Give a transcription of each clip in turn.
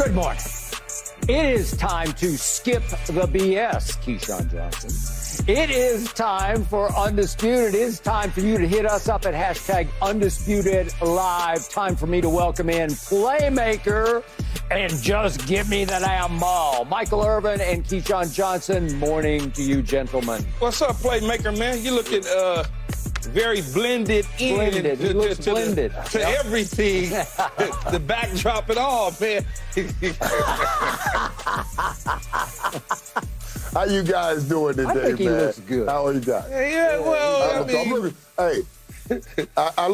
Good morning. It is time to skip the BS, Keyshawn Johnson. It is time for Undisputed. It is time for you to hit us up at hashtag Undisputed Live. Time for me to welcome in Playmaker and just give me the damn ball. Michael Irvin and Keyshawn Johnson, morning to you, gentlemen. What's up, Playmaker, man? You look at very blended in. Blended. He looks blended. To everything, the backdrop and all, man. How you guys doing today, man? I think he looks good. How are you guys? Yeah, well, I'm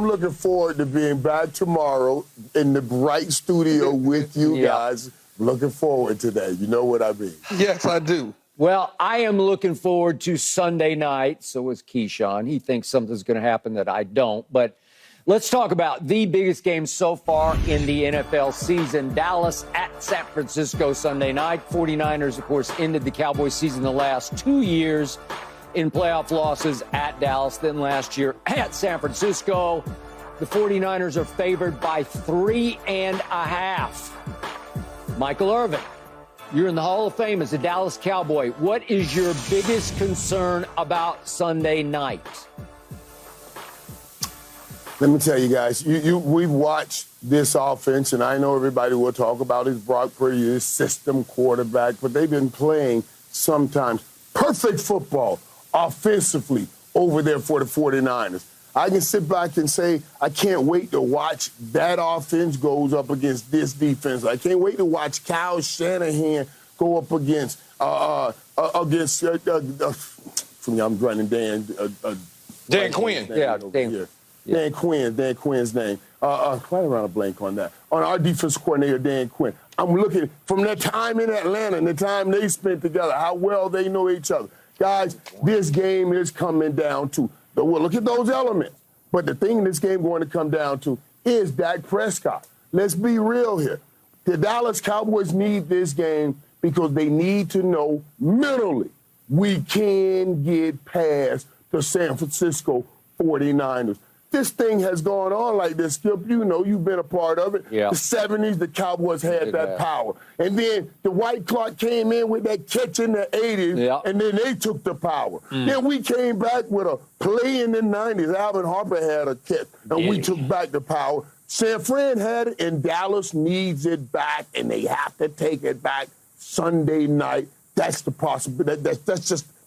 looking forward to being back tomorrow in the bright studio with you guys. Looking forward to that. You know what I mean? Yes, I do. Well, I am looking forward to Sunday night. So is Keyshawn. He thinks something's going to happen that I don't. But let's talk about the biggest game so far in the NFL season. Dallas at San Francisco Sunday night. 49ers, of course, ended the Cowboys season the last 2 years in playoff losses at Dallas. Then last year at San Francisco. The 49ers are favored by 3.5. Michael Irvin, you're in the Hall of Fame as a Dallas Cowboy. What is your biggest concern about Sunday night? Let me tell you guys, we've watched this offense, and I know everybody will talk about his Brock Purdy, his system quarterback, but they've been playing sometimes perfect football offensively over there for the 49ers. I can sit back and say, I can't wait to watch that offense goes up against this defense. I can't wait to watch Kyle Shanahan go up against I'm running Dan Quinn. Dan Quinn's name. Right around a blank on that. On our defense coordinator, Dan Quinn. I'm looking from their time in Atlanta and the time they spent together, how well they know each other. Guys, this game is coming down to, well, look at those elements. But the thing in this game going to come down to is Dak Prescott. Let's be real here. The Dallas Cowboys need this game because they need to know mentally we can get past the San Francisco 49ers. This thing has gone on like this, Skip. You know, you've been a part of it. Yeah. The 70s, the Cowboys had that power. And then the White Clock came in with that catch in the 80s, and then they took the power. Then we came back with a play in the 90s. Alvin Harper had a catch, and we took back the power. San Fran had it, and Dallas needs it back, and they have to take it back Sunday night. That's the possibility.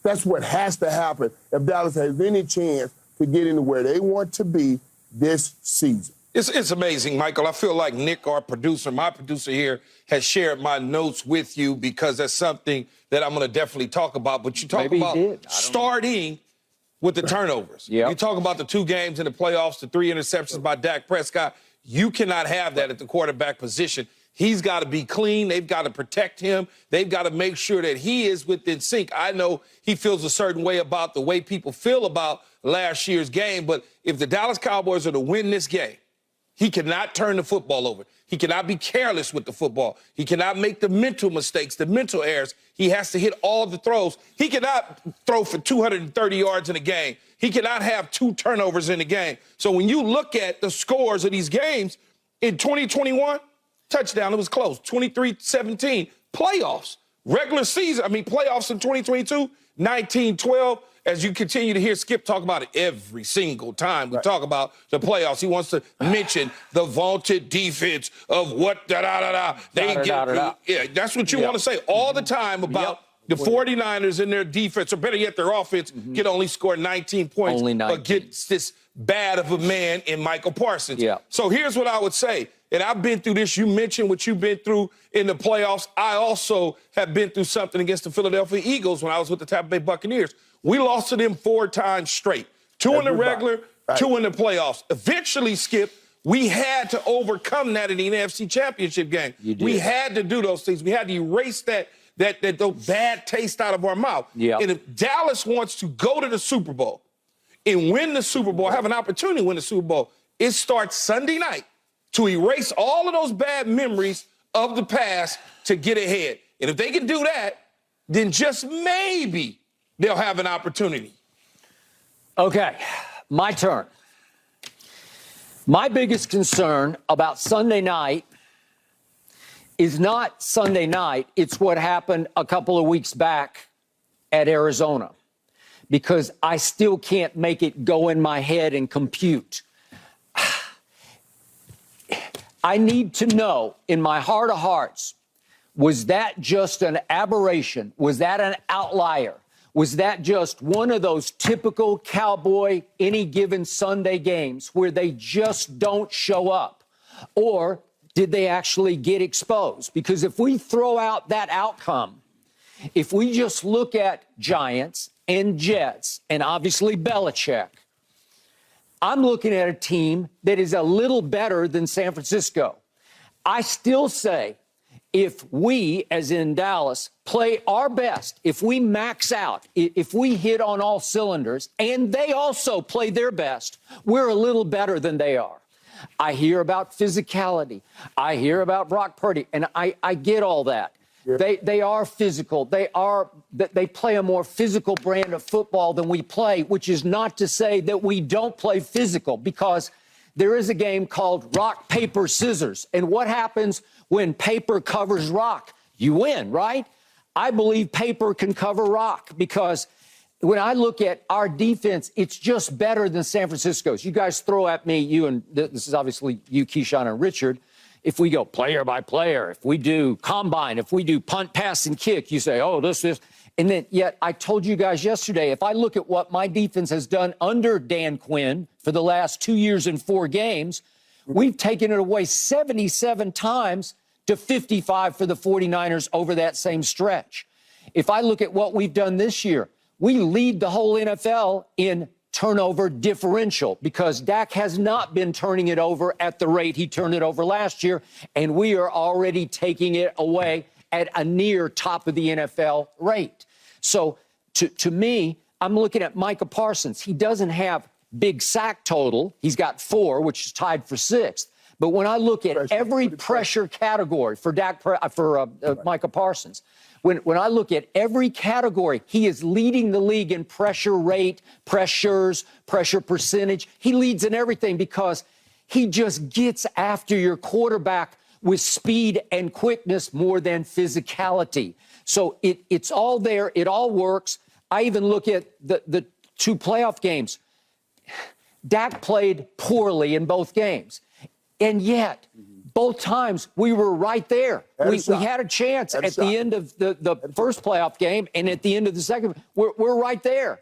That's what has to happen if Dallas has any chance to get into where they want to be this season. It's amazing, Michael. I feel like Nick, our producer, my producer here, has shared my notes with you because that's something that I'm going to definitely talk about. But you talk about starting with the turnovers. You talk about the 2 games in the playoffs, the 3 interceptions by Dak Prescott. You cannot have that at the quarterback position. He's got to be clean. They've got to protect him. They've got to make sure that he is within sync. I know he feels a certain way about the way people feel about last year's game, but if the Dallas Cowboys are to win this game, he cannot turn the football over. He cannot be careless with the football. He cannot make the mental mistakes, the mental errors. He has to hit all the throws. He cannot throw for 230 yards in a game. He cannot have 2 turnovers in a game. So when you look at the scores of these games in 2021, touchdown, it was close, 23-17. Playoffs, regular season, playoffs in 2022, 19-12. As you continue to hear Skip talk about it every single time we talk about the playoffs, he wants to mention the vaunted defense of what they get. Yeah, that's what you want to say all the time about the 49ers and their defense, or better yet, their offense can only score 19 points against this bad of a man in Michael Parsons. So here's what I would say. And I've been through this. You mentioned what you've been through in the playoffs. I also have been through something against the Philadelphia Eagles when I was with the Tampa Bay Buccaneers. We lost to them 4 times straight. 2 in the regular, 2 in the playoffs. Eventually, Skip, we had to overcome that in the NFC Championship game. We had to do those things. We had to erase that bad taste out of our mouth. And if Dallas wants to go to the Super Bowl and win the Super Bowl, have an opportunity to win the Super Bowl, it starts Sunday night to erase all of those bad memories of the past to get ahead. And if they can do that, then just maybe they'll have an opportunity. Okay, my turn. My biggest concern about Sunday night is not Sunday night. It's what happened a couple of weeks back at Arizona, because I still can't make it go in my head and compute. I need to know in my heart of hearts, was that just an aberration? Was that an outlier? Was that just one of those typical Cowboy any given Sunday games where they just don't show up? Or did they actually get exposed? Because if we throw out that outcome, if we just look at Giants and Jets and obviously Belichick, I'm looking at a team that is a little better than San Francisco. I still say, if we, as in Dallas, play our best, if we max out, if we hit on all cylinders, and they also play their best, we're a little better than they are. I hear about physicality. I hear about Brock Purdy, and I get all that. Yeah. They are physical. They play a more physical brand of football than we play, which is not to say that we don't play physical, because there is a game called rock, paper, scissors. And what happens when paper covers rock? You win, right? I believe paper can cover rock, because when I look at our defense, it's just better than San Francisco's. You guys throw at me, you and this is obviously you, Keyshawn, and Richard. If we go player by player, if we do combine, if we do punt, pass, and kick, you say, oh, this. And then yet I told you guys yesterday, if I look at what my defense has done under Dan Quinn for the last 2 years and 4 games, we've taken it away 77 times to 55 for the 49ers over that same stretch. If I look at what we've done this year, we lead the whole NFL in turnover differential, because Dak has not been turning it over at the rate he turned it over last year, and we are already taking it away at a near top of the NFL rate. So to me, I'm looking at Micah Parsons. He doesn't have big sack total. He's got 4, which is tied for 6th. But when I look at every pressure category for Micah Parsons, when I look at every category, he is leading the league in pressure rate, pressures, pressure percentage. He leads in everything, because he just gets after your quarterback with speed and quickness more than physicality. So it's all there. It all works. I even look at the 2 playoff games. Dak played poorly in both games. And yet, both times we were right there. We had a chance at the end of the first playoff game, and at the end of the second, we're right there.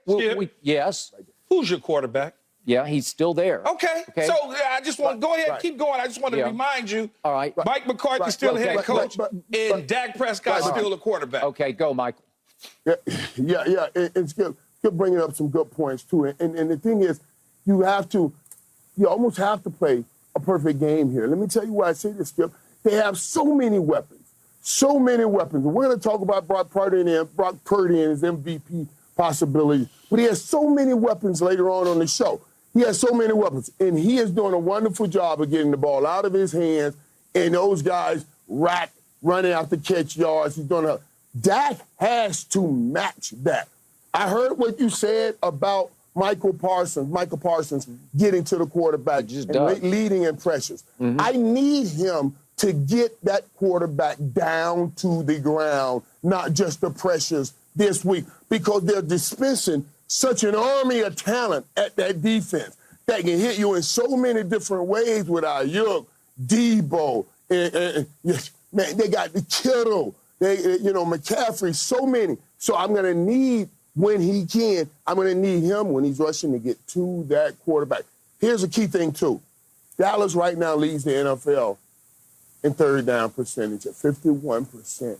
Yes. Who's your quarterback? Yeah, he's still there. Okay. So I just want to go ahead and keep going. I just want to remind you. All right. Mike McCarthy's still head coach, and Dak Prescott's still a quarterback. Okay, go, Michael. Yeah. It's good bringing up some good points, too. And the thing is, you almost have to play a perfect game here. Let me tell you why I say this, Skip. They have so many weapons. So many weapons. We're going to talk about Brock Purdy and his MVP possibilities. But he has so many weapons later on the show. He has so many weapons. And he is doing a wonderful job of getting the ball out of his hands. And those guys running out to catch yards. Dak has to match that. I heard what you said about Micah Parsons getting to the quarterback and leading in pressures. Mm-hmm. I need him to get that quarterback down to the ground, not just the pressures this week, because they're dispensing such an army of talent at that defense that can hit you in so many different ways with Ayuk, Debo, man, they got the Kittle, McCaffrey, so many. So I'm going to need, when he can, I'm going to need him when he's rushing to get to that quarterback. Here's a key thing, too. Dallas right now leads the NFL in third down percentage at 51%.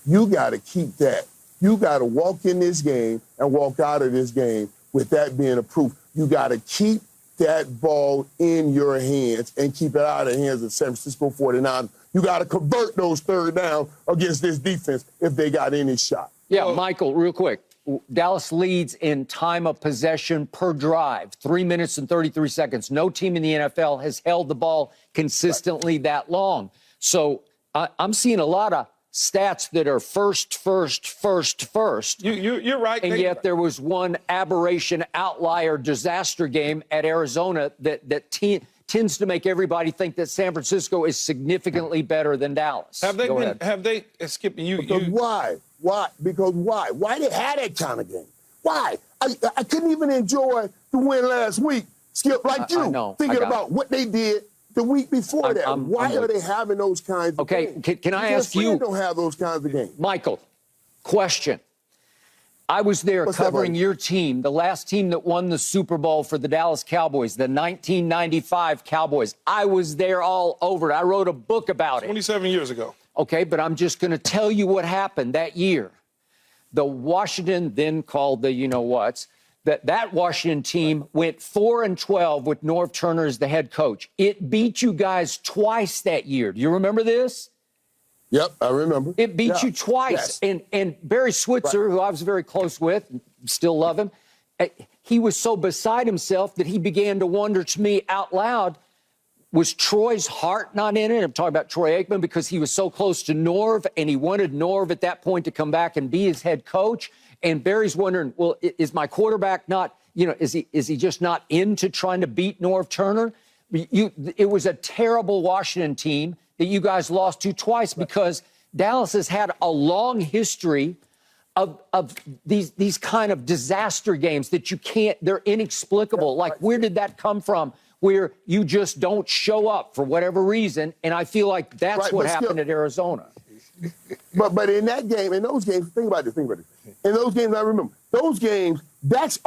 You got to keep that. You got to walk in this game and walk out of this game with that being a proof. You got to keep that ball in your hands and keep it out of the hands of San Francisco 49ers. You got to convert those third down against this defense if they got any shot. Yeah, Michael, real quick. Dallas leads in time of possession per drive, 3 minutes and 33 seconds. No team in the NFL has held the ball consistently that long. So I'm seeing a lot of stats that are first. You're right. And yet there was one aberration, outlier, disaster game at Arizona that tends to make everybody think that San Francisco is significantly better than Dallas. Have they skipping you? Because why? Why? Because why? Why they had that kind of game? Why? I couldn't even enjoy the win last week, Skip, like you, thinking about what they did the week before that. Why are they having those kinds of games? Okay, can I ask you? Don't have those kinds of games. Michael, question. I was there covering your team, the last team that won the Super Bowl for the Dallas Cowboys, the 1995 Cowboys. I was there all over it. I wrote a book about it. 27 years ago. Okay, but I'm just going to tell you what happened that year. The Washington, then called the you-know-whats, that Washington team went 4-12 with Norv Turner as the head coach. It beat you guys twice that year. Do you remember this? Yep, I remember. It beat you twice. Yes. And Barry Switzer, who I was very close with, still love him, he was so beside himself that he began to wonder to me out loud, was Troy's heart not in it? I'm talking about Troy Aikman because he was so close to Norv, and he wanted Norv at that point to come back and be his head coach. And Barry's wondering, well, is my quarterback not, is he just not into trying to beat Norv Turner? It was a terrible Washington team that you guys lost to twice because Dallas has had a long history of these kind of disaster games that you can't, they're inexplicable. Like, where did that come from? Where you just don't show up for whatever reason, and I feel like that's what happened at Arizona. But in that game, in those games, think about this. In those games, I remember those games. That's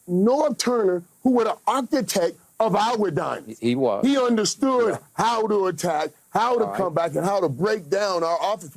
Norv Turner, who was the architect of our dynasty. He was. He understood how to attack, how to come back, and how to break down our offense.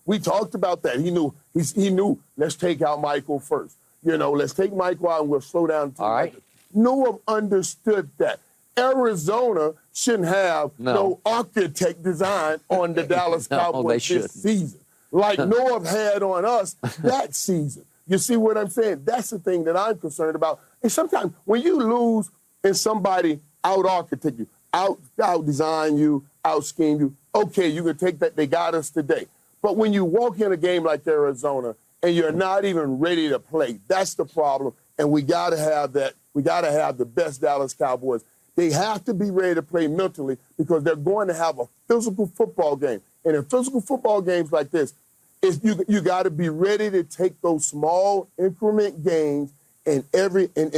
We talked about that. He knew. He knew. Let's take out Michael first. Let's take Michael out and we'll slow down. All right. Norv understood that. Arizona shouldn't have no architect design on the Dallas Cowboys this season, like Norv had on us that season. You see what I'm saying? That's the thing that I'm concerned about. And sometimes when you lose and somebody out-architect you, out-design you, out-scheme you, okay, you can take that. They got us today. But when you walk in a game like Arizona and you're not even ready to play, that's the problem. And we got to have that. We got to have the best Dallas Cowboys. They have to be ready to play mentally because they're going to have a physical football game. And in physical football games like this, you got to be ready to take those small increment gains and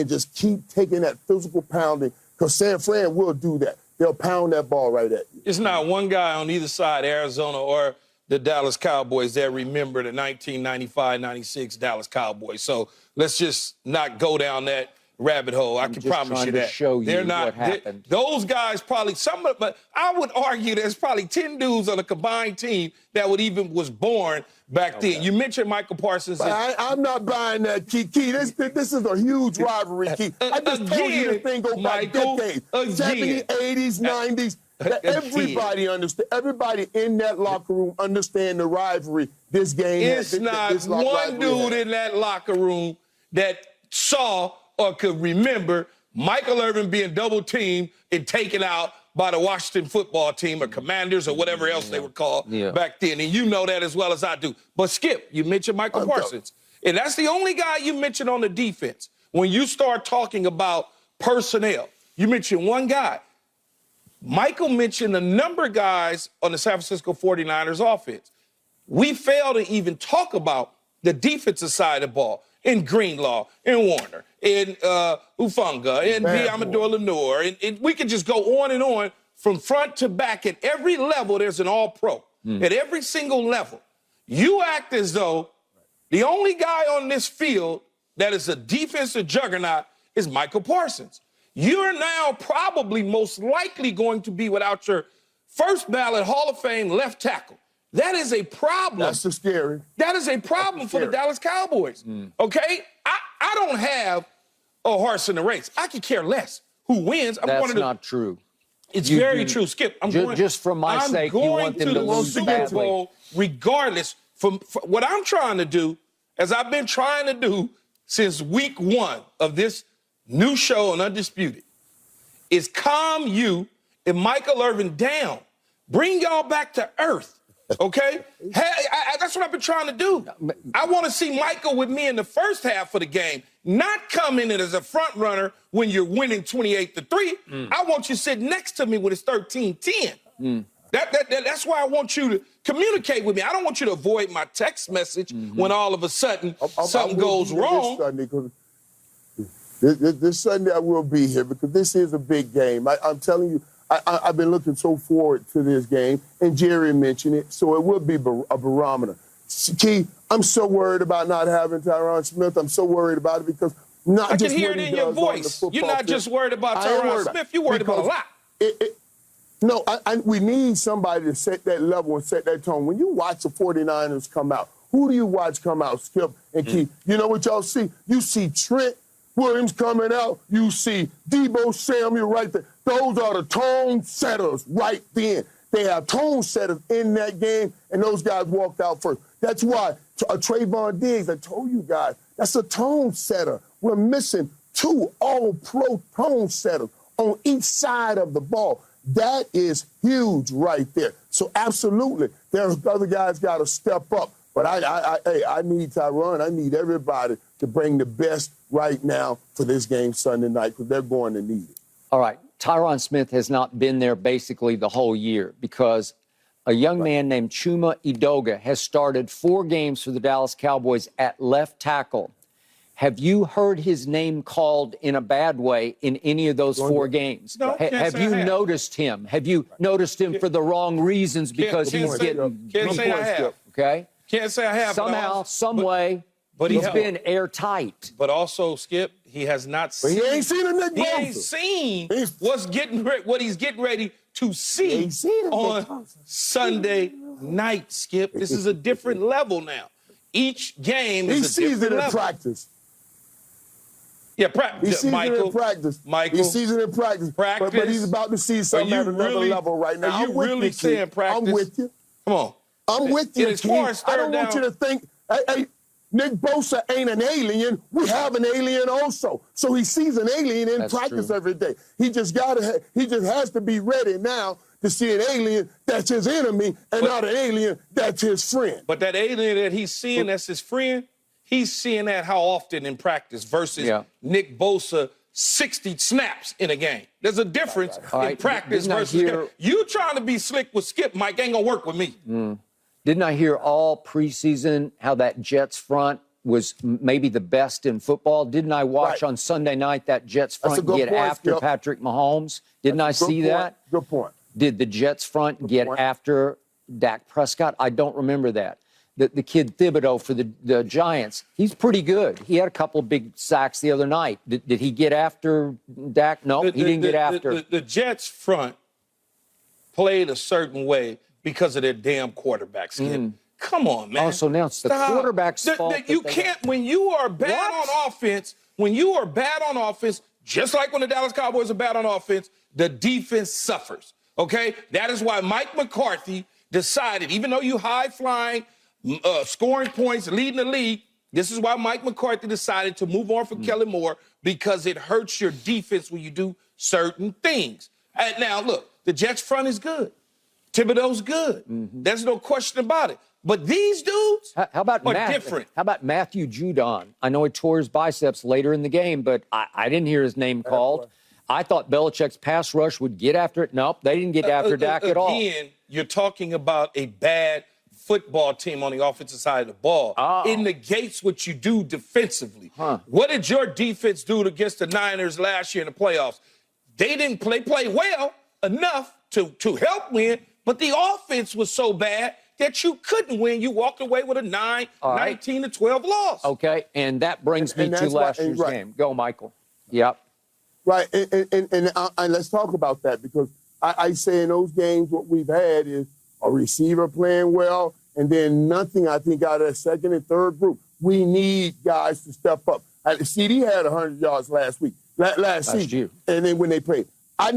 just keep taking that physical pounding because San Fran will do that. They'll pound that ball right at you. It's not one guy on either side, Arizona or the Dallas Cowboys, that remember the 1995-96 Dallas Cowboys. So let's just not go down that rabbit hole. I can promise you that. They're not. Those guys probably but I would argue there's probably 10 dudes on a combined team that was born back then. You mentioned Michael Parsons. I'm not buying that, Key. This is a huge rivalry, Key. I just told you the thing goes back decades. 70s, 80s, 90s. Everybody understand. Everybody in that locker room understand the rivalry. This game. It's not one dude in that locker room that saw or could remember Michael Irvin being double-teamed and taken out by the Washington football team or Commanders or whatever else they were called back then. And you know that as well as I do. But, Skip, you mentioned Michael Parsons. And that's the only guy you mentioned on the defense. When you start talking about personnel, you mentioned one guy. Michael mentioned a number of guys on the San Francisco 49ers offense. We fail to even talk about the defensive side of the ball. In Greenlaw, in Warner, in Ufunga, in Amador Lenore. And we can just go on and on from front to back. At every level, there's an all-pro. At every single level. You act as though the only guy on this field that is a defensive juggernaut is Michael Parsons. You're now probably most likely going to be without your first ballot Hall of Fame left tackle. That is a problem. That's the scary. That is a problem for the Dallas Cowboys. Okay? I don't have a horse in the race. I could care less who wins. That's not true. It's very true, Skip. Just for my sake, you want them to lose Super Bowl regardless. From what I'm trying to do, as I've been trying to do since week 1 of this new show on Undisputed, is calm you and Michael Irvin down. Bring y'all back to earth. Okay? That's what I've been trying to do. I want to see Michael with me in the first half of the game, not coming in as a front runner when you're winning 28-3. I want you sitting next to me when it's 13-10. That's why I want you to communicate with me. I don't want you to avoid my text message when all of a sudden something goes wrong. This Sunday I will be here because this is a big game. I'm telling you, I've been looking so forward to this game, and Jerry mentioned it, so it will be a barometer. Key, I'm so worried about not having Tyron Smith. I'm so worried about it because I can hear it in your voice. You're not just worried about Tyron Smith. You're worried about a lot. No, we need somebody to set that level and set that tone. When you watch the 49ers come out, who do you watch come out, Skip and Key? You know what y'all see? You see Trent Williams coming out. You see Debo Samuel right there. Those are the tone setters right then. They have tone setters in that game, and those guys walked out first. That's why Trayvon Diggs, I told you guys, that's a tone setter. We're missing 2 all-pro tone setters on each side of the ball. That is huge right there. So absolutely, there's other guys got to step up. But I need Tyron. I need everybody to bring the best right now for this game Sunday night because they're going to need it. All right. Tyron Smith has not been there basically the whole year because a young man named Chuma Edoga has started 4 games for the Dallas Cowboys at left tackle. Have you heard his name called in a bad way in any of those 4 games? No, have you noticed him? Have you noticed him for the wrong reasons because he's getting... Can't say I have. Okay? Can't say I have. Somehow, some way, but he's been airtight. But also, Skip, he has not seen... He ain't seen a Nick Bosa. He ain't seen what he's getting ready to see on Sunday night, Skip. This is a different level now. Each game is a different level. He sees it in practice. Yeah, practice. He sees it in practice. Michael. He sees it in practice. But he's about to see something at another level right now. Are you really saying practice? I'm with you. Come on. I'm with you. As far as I don't want you to think, hey, Nick Bosa ain't an alien. We have an alien also. So he sees an alien in practice every day. He just has to be ready now to see an alien that's his enemy and not an alien that's his friend. But that alien that he's seeing that's his friend, he's seeing that how often in practice versus Nick Bosa 60 snaps in a game. There's a difference in practice versus you trying to be slick with Skip, Mike, ain't gonna work with me. Didn't I hear all preseason how that Jets front was maybe the best in football? Didn't I watch on Sunday night that Jets front get after Patrick Mahomes? Didn't I see that? Good point. Did the Jets front get after Dak Prescott? I don't remember that. The kid Thibodeau for the Giants, he's pretty good. He had a couple of big sacks the other night. Did he get after Dak? No, he didn't get after. The Jets front played a certain way because of their damn quarterbacks, Skip. Come on, man. Oh, so now it's the quarterback's fault. You can't, when you are bad on offense, just like when the Dallas Cowboys are bad on offense, the defense suffers, okay? That is why Mike McCarthy decided, even though you high-flying, scoring points, leading the league, this is why Mike McCarthy decided to move on from Kellen Moore because it hurts your defense when you do certain things. Now, look, the Jets front is good. Thibodeau's good. There's no question about it. But these dudes are different. How about Matthew Judon? I know he tore his biceps later in the game, but I didn't hear his name called. I thought Belichick's pass rush would get after it. Nope, they didn't get after Dak at all. Again, you're talking about a bad football team on the offensive side of the ball. It negates what you do defensively. What did your defense do against the Niners last year in the playoffs? They didn't play well enough to help win, but the offense was so bad that you couldn't win. You walked away with a 19-12 loss. Okay, and that brings me to last year's game. Go, Michael. Yep. Right, and let's talk about that because I say in those games what we've had is a receiver playing well and then nothing, I think, out of that second and third group. We need guys to step up. CD had 100 yards last season. And then when they played. I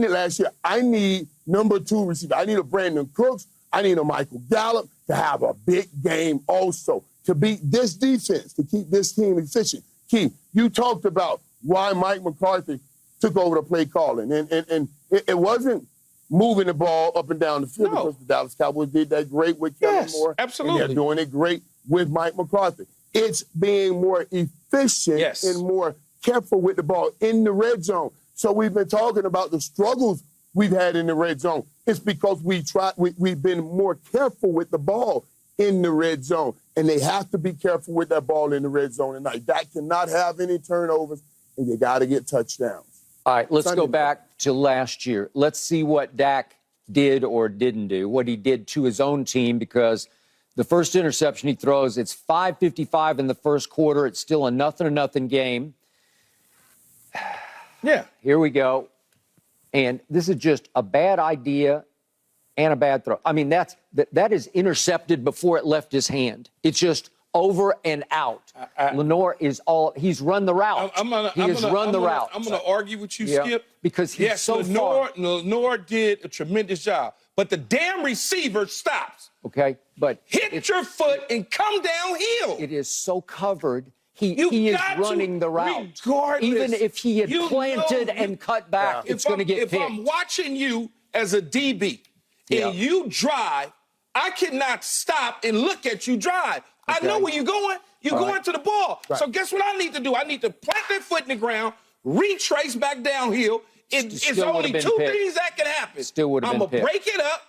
need number 2 receiver. I need a Brandon Cooks. I need a Michael Gallup to have a big game also to beat this defense, to keep this team efficient. Key, you talked about why Mike McCarthy took over the play calling. And it wasn't moving the ball up and down the field because the Dallas Cowboys did that great with Kellen Moore. Absolutely. And they're doing it great with Mike McCarthy. It's being more efficient and more careful with the ball in the red zone. So we've been talking about the struggles we've had in the red zone. It's because we've been more careful with the ball in the red zone. And they have to be careful with that ball in the red zone tonight. Dak cannot have any turnovers, and you got to get touchdowns. All right, let's go back to last year. Let's see what Dak did or didn't do, what he did to his own team, because the first interception he throws, it's 5:55 in the first quarter. It's still a 0-0 game. Yeah. Here we go. And this is just a bad idea and a bad throw. I mean, that is intercepted before it left his hand. It's just over and out. Lenore is he's run the route. He has run the route. I'm going to argue with you, Skip. Because he's so far. Lenore did a tremendous job. But the damn receiver stops. Okay, but hit your foot and come downhill. It is so covered. He is running the route. Regardless, even if he had planted and cut back, it's going to get picked. If I'm watching you as a DB and you drive, I cannot stop and look at you drive. I know where you're going. You're going to the ball. So guess what I need to do? I need to plant that foot in the ground, retrace back downhill. It's only two things that can happen. I'm going to break it up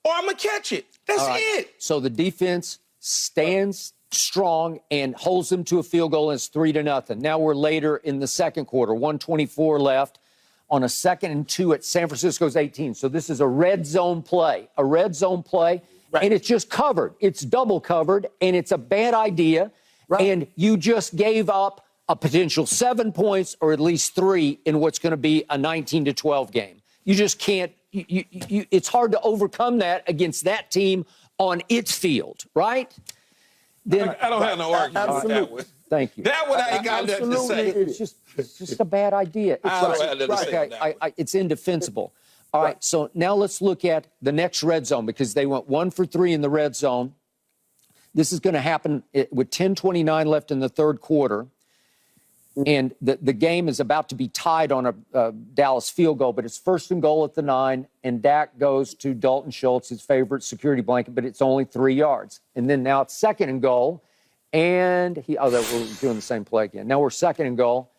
or I'm going to catch it. That's it. So the defense stands strong and holds them to a field goal, and it's 3-0. Now we're later in the second quarter, 1:24 left on a 2nd and 2 at San Francisco's 18. So this is a red zone play, and it's just covered. It's double covered, and it's a bad idea. And you just gave up a potential 7 points or at least 3 in what's going to be a 19-12 game. You just can't. It's hard to overcome that against that team on its field, right? Then I don't have no argument with that one. Thank you. That one I ain't got nothing to say. It's just a bad idea. It's indefensible. All right, so now let's look at the next red zone, because they went 1 for 3 in the red zone. This is going to happen with 10:29 left in the third quarter. And the game is about to be tied on a Dallas field goal, but it's 1st and goal at the 9, and Dak goes to Dalton Schultz, his favorite security blanket, but it's only 3 yards. And then now it's 2nd and goal, and we're doing the same play again. Now we're 2nd and goal,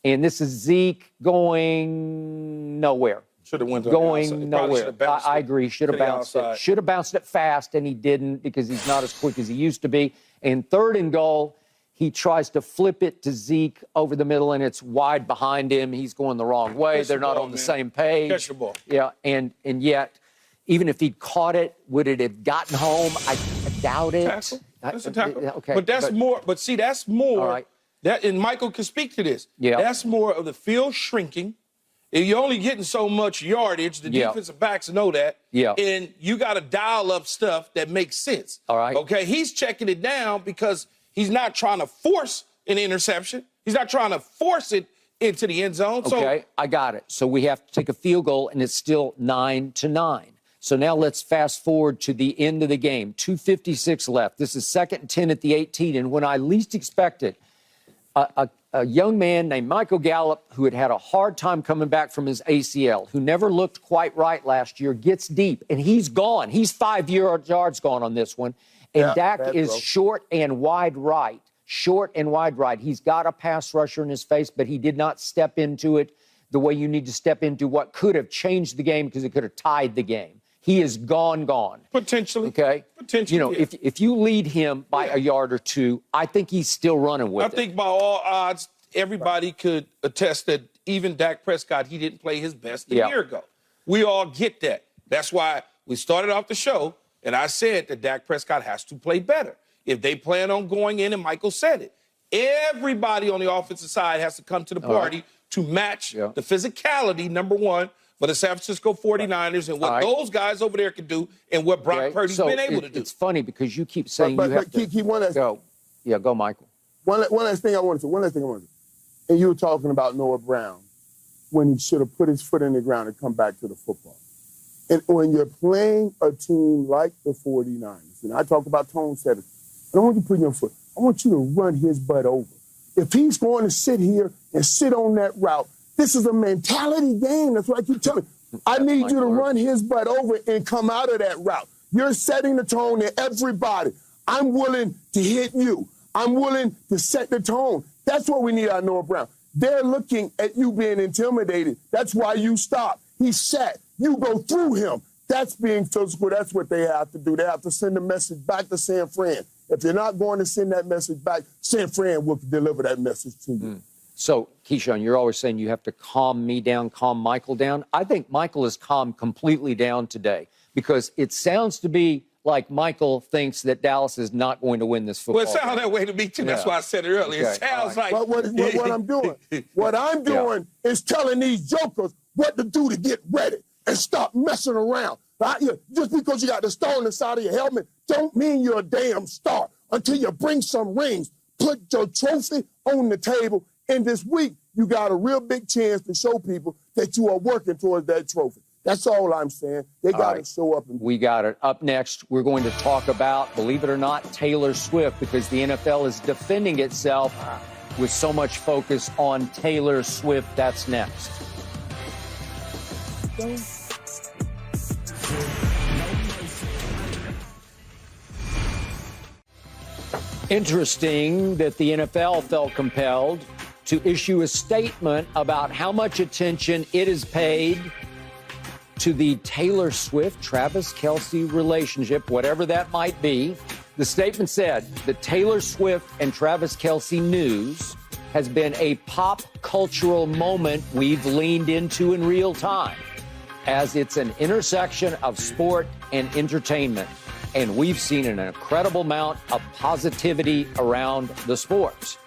and this is Zeke going nowhere. Should have went to going nowhere. I agree. Should have bounced it. Should have bounced it fast, and he didn't, because he's not as quick as he used to be. And 3rd and goal, he tries to flip it to Zeke over the middle, and it's wide behind him. He's going the wrong way. They're not on the same page. Catch the ball. Yeah, and yet, even if he'd caught it, would it have gotten home? I doubt it. Tackle. That's a tackle. Okay, but that's more. But see, that's more. Right. And Michael can speak to this. Yeah. That's more of the field shrinking. If you're only getting so much yardage, the defensive backs know that. Yeah. And you got to dial up stuff that makes sense. All right. Okay. He's checking it down because he's not trying to force an interception. He's not trying to force it into the end zone. Okay, I got it. So we have to take a field goal, and it's still 9-9. So now let's fast forward to the end of the game. 2:56 left. This is 2nd and 10 at the 18. And when I least expected, a young man named Michael Gallup, who had a hard time coming back from his ACL, who never looked quite right last year, gets deep, and he's gone. He's 5 yards gone on this one. And Dak is short and wide right. He's got a pass rusher in his face, but he did not step into it the way you need to step into what could have changed the game, because it could have tied the game. He is gone. Potentially. Okay? Potentially. You know, if you lead him by a yard or two, I think he's still running with it. I think by all odds, everybody could attest that even Dak Prescott, he didn't play his best a year ago. We all get that. That's why we started off the show, and I said that Dak Prescott has to play better. If they plan on going in, and Michael said it, everybody on the offensive side has to come to the party to match the physicality, number one, for the San Francisco 49ers and what those guys over there can do and what Brock Purdy's been able to do. It's funny because you keep saying you have to go. Yeah, go, Michael. One last thing I want to say. And you were talking about Noah Brown when he should have put his foot in the ground and come back to the football. And when you're playing a team like the 49ers, and I talk about tone setters, I don't want you to put your foot. I want you to run his butt over. If he's going to sit here and sit on that route, this is a mentality game. That's what I keep telling you. I need you to run his butt over and come out of that route. You're setting the tone to everybody. I'm willing to hit you. I'm willing to set the tone. That's what we need out of Noah Brown. They're looking at you being intimidated. That's why you stop. He's set. You go through him. That's being physical. That's what they have to do. They have to send a message back to San Fran. If you're not going to send that message back, San Fran will deliver that message to you. So, Keyshawn, you're always saying you have to calm me down, calm Michael down. I think Michael is calmed completely down today because it sounds to be like Michael thinks that Dallas is not going to win this football game. Well, it sounds that way to me, too. Yeah. That's why I said it earlier. Okay. It sounds like... But what I'm doing is telling these jokers what to do to get ready and stop messing around. Just because you got the star on the side of your helmet don't mean you're a damn star until you bring some rings. Put your trophy on the table. And this week, you got a real big chance to show people that you are working towards that trophy. That's all I'm saying. They got to show up. We got it. Up next, we're going to talk about, believe it or not, Taylor Swift, because the NFL is defending itself with so much focus on Taylor Swift. That's next. Interesting that the NFL felt compelled to issue a statement about how much attention it has paid to the Taylor Swift-Travis Kelce relationship, whatever that might be. The statement said the Taylor Swift and Travis Kelce news has been a pop cultural moment we've leaned into in real time, as it's an intersection of sport and entertainment. And we've seen an incredible amount of positivity around the sports.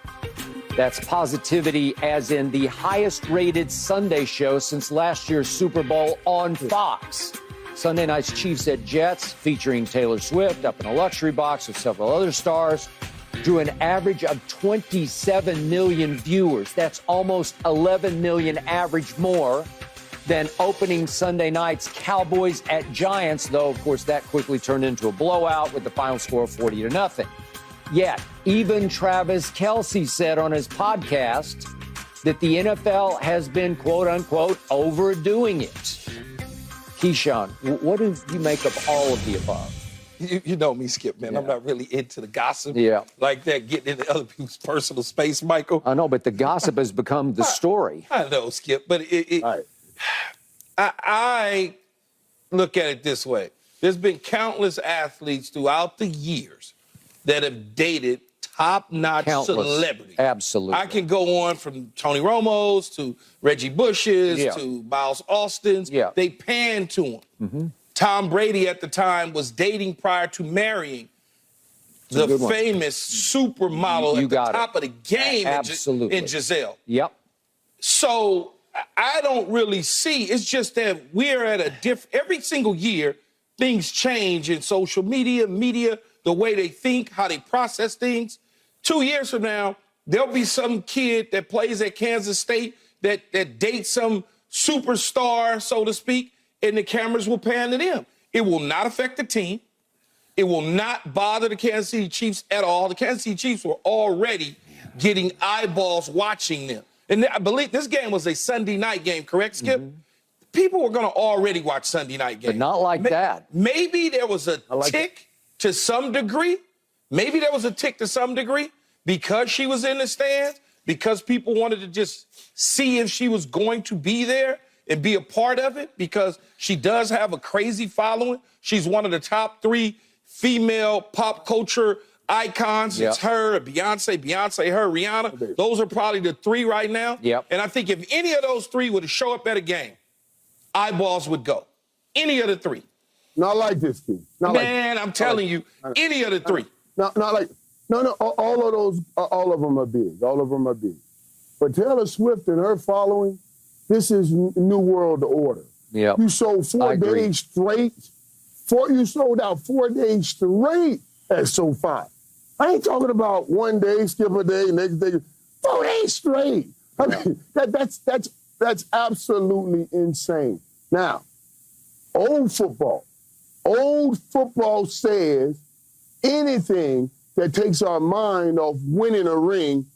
That's positivity as in the highest-rated Sunday show since last year's Super Bowl on Fox. Sunday night's Chiefs at Jets, featuring Taylor Swift up in a luxury box with several other stars, drew an average of 27 million viewers. That's almost 11 million average more than opening Sunday night's Cowboys at Giants, though, of course, that quickly turned into a blowout with the final score of 40-0. Yet, even Travis Kelce said on his podcast that the NFL has been, quote-unquote, overdoing it. Keyshawn, what do you make of all of the above? You know me, Skip, man. Yeah. I'm not really into the gossip like that, getting into other people's personal space, Michael. I know, but the gossip has become the story. I know, Skip, but I look at it this way. There's been countless athletes throughout the years that have dated top-notch celebrities. Absolutely. I can go on from Tony Romo's to Reggie Bush's to Miles Austin's. Yeah. They panned to him. Mm-hmm. Tom Brady at the time was dating prior to marrying the famous supermodel at the top of the game in Giselle. Yep. So I don't really see. It's just that we're at a every single year, things change in social media, the way they think, how they process things. 2 years from now, there'll be some kid that plays at Kansas State that dates some superstar, so to speak, and the cameras will pan to them. It will not affect the team. It will not bother the Kansas City Chiefs at all. The Kansas City Chiefs were already getting eyeballs watching them. And I believe this game was a Sunday night game, correct, Skip? Mm-hmm. People were going to already watch Sunday night games. But not like that. Maybe there was a tick to some degree. Maybe there was a tick to some degree because she was in the stands, because people wanted to just see if she was going to be there and be a part of it, because she does have a crazy following. She's one of the top 3 female pop culture icons. Yep. It's her, Beyonce, her, Rihanna. Those are probably the 3 right now. Yep. And I think if any of those 3 were to show up at a game, eyeballs would go. Any of the 3. Not like this, Steve. I'm telling you, any of the 3. Not like, all of them are big. All of them are big. But Taylor Swift and her following, this is New World Order. Yep. You sold 4 days straight. You sold out 4 days straight at SoFi. I ain't talking about 1 day, skip a day, next day. 4 days straight. I mean, that's absolutely insane. Now, old football says anything that takes our mind off winning a ring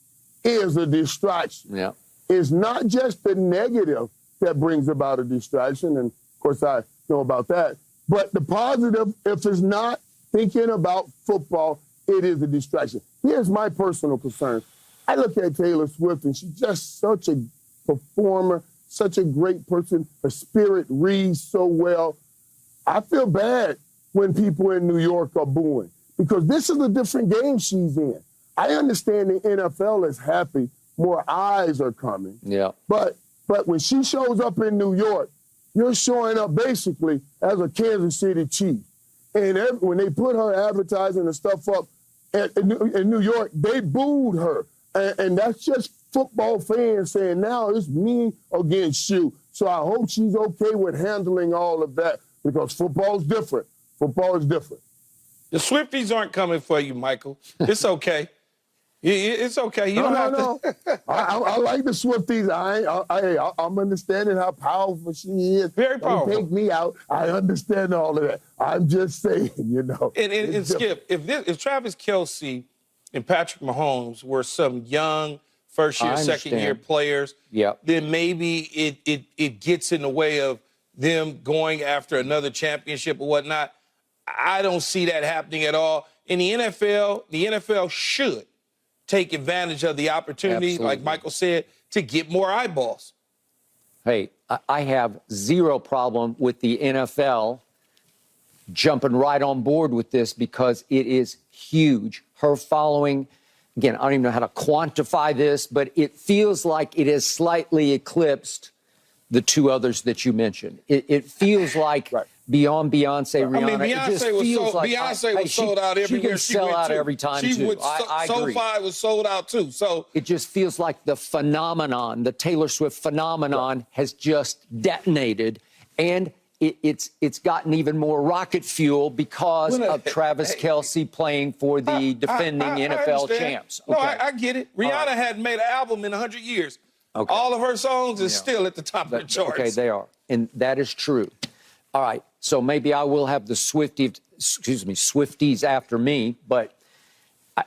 is a distraction. Yeah. It's not just the negative that brings about a distraction. And, of course, I know about that. But the positive, if it's not thinking about football, it is a distraction. Here's my personal concern. I look at Taylor Swift, and she's just such a performer, such a great person. Her spirit reads so well. I feel bad when people in New York are booing because this is a different game she's in. I understand the NFL is happy. More eyes are coming. Yeah. But when she shows up in New York, you're showing up basically as a Kansas City Chief. And when they put her advertising and stuff up in New York, they booed her. And that's just football fans saying, now it's me against you. So I hope she's okay with handling all of that because football's different. Football is different. The Swifties aren't coming for you, Michael. It's okay. It's okay. You don't have to. I like the Swifties. I'm understanding how powerful she is. Very powerful. Don't take me out. I understand all of that. I'm just saying, you know. And Skip, if Travis Kelce and Patrick Mahomes were some young first-year, second-year players, then maybe it gets in the way of them going after another championship or whatnot. I don't see that happening at all. In the NFL should take advantage of the opportunity, like Michael said, to get more eyeballs. Hey, I have zero problem with the NFL jumping right on board with this because it is huge. Her following, again, I don't even know how to quantify this, but it feels like it has slightly eclipsed the two others that you mentioned. It feels like beyond Beyonce, Rihanna, I mean, Beyonce was sold out everywhere. She can sell out every time, too. I agree. SoFi was sold out, too. So it just feels like the phenomenon, the Taylor Swift phenomenon has just detonated, and it's gotten even more rocket fuel because of Travis Kelce playing for the defending NFL champs. Okay. No, I get it. Rihanna hadn't made an album in 100 years. Okay. All of her songs is still at the top of the charts. Okay, they are, and that is true. All right, so maybe I will have the Swifties after me, but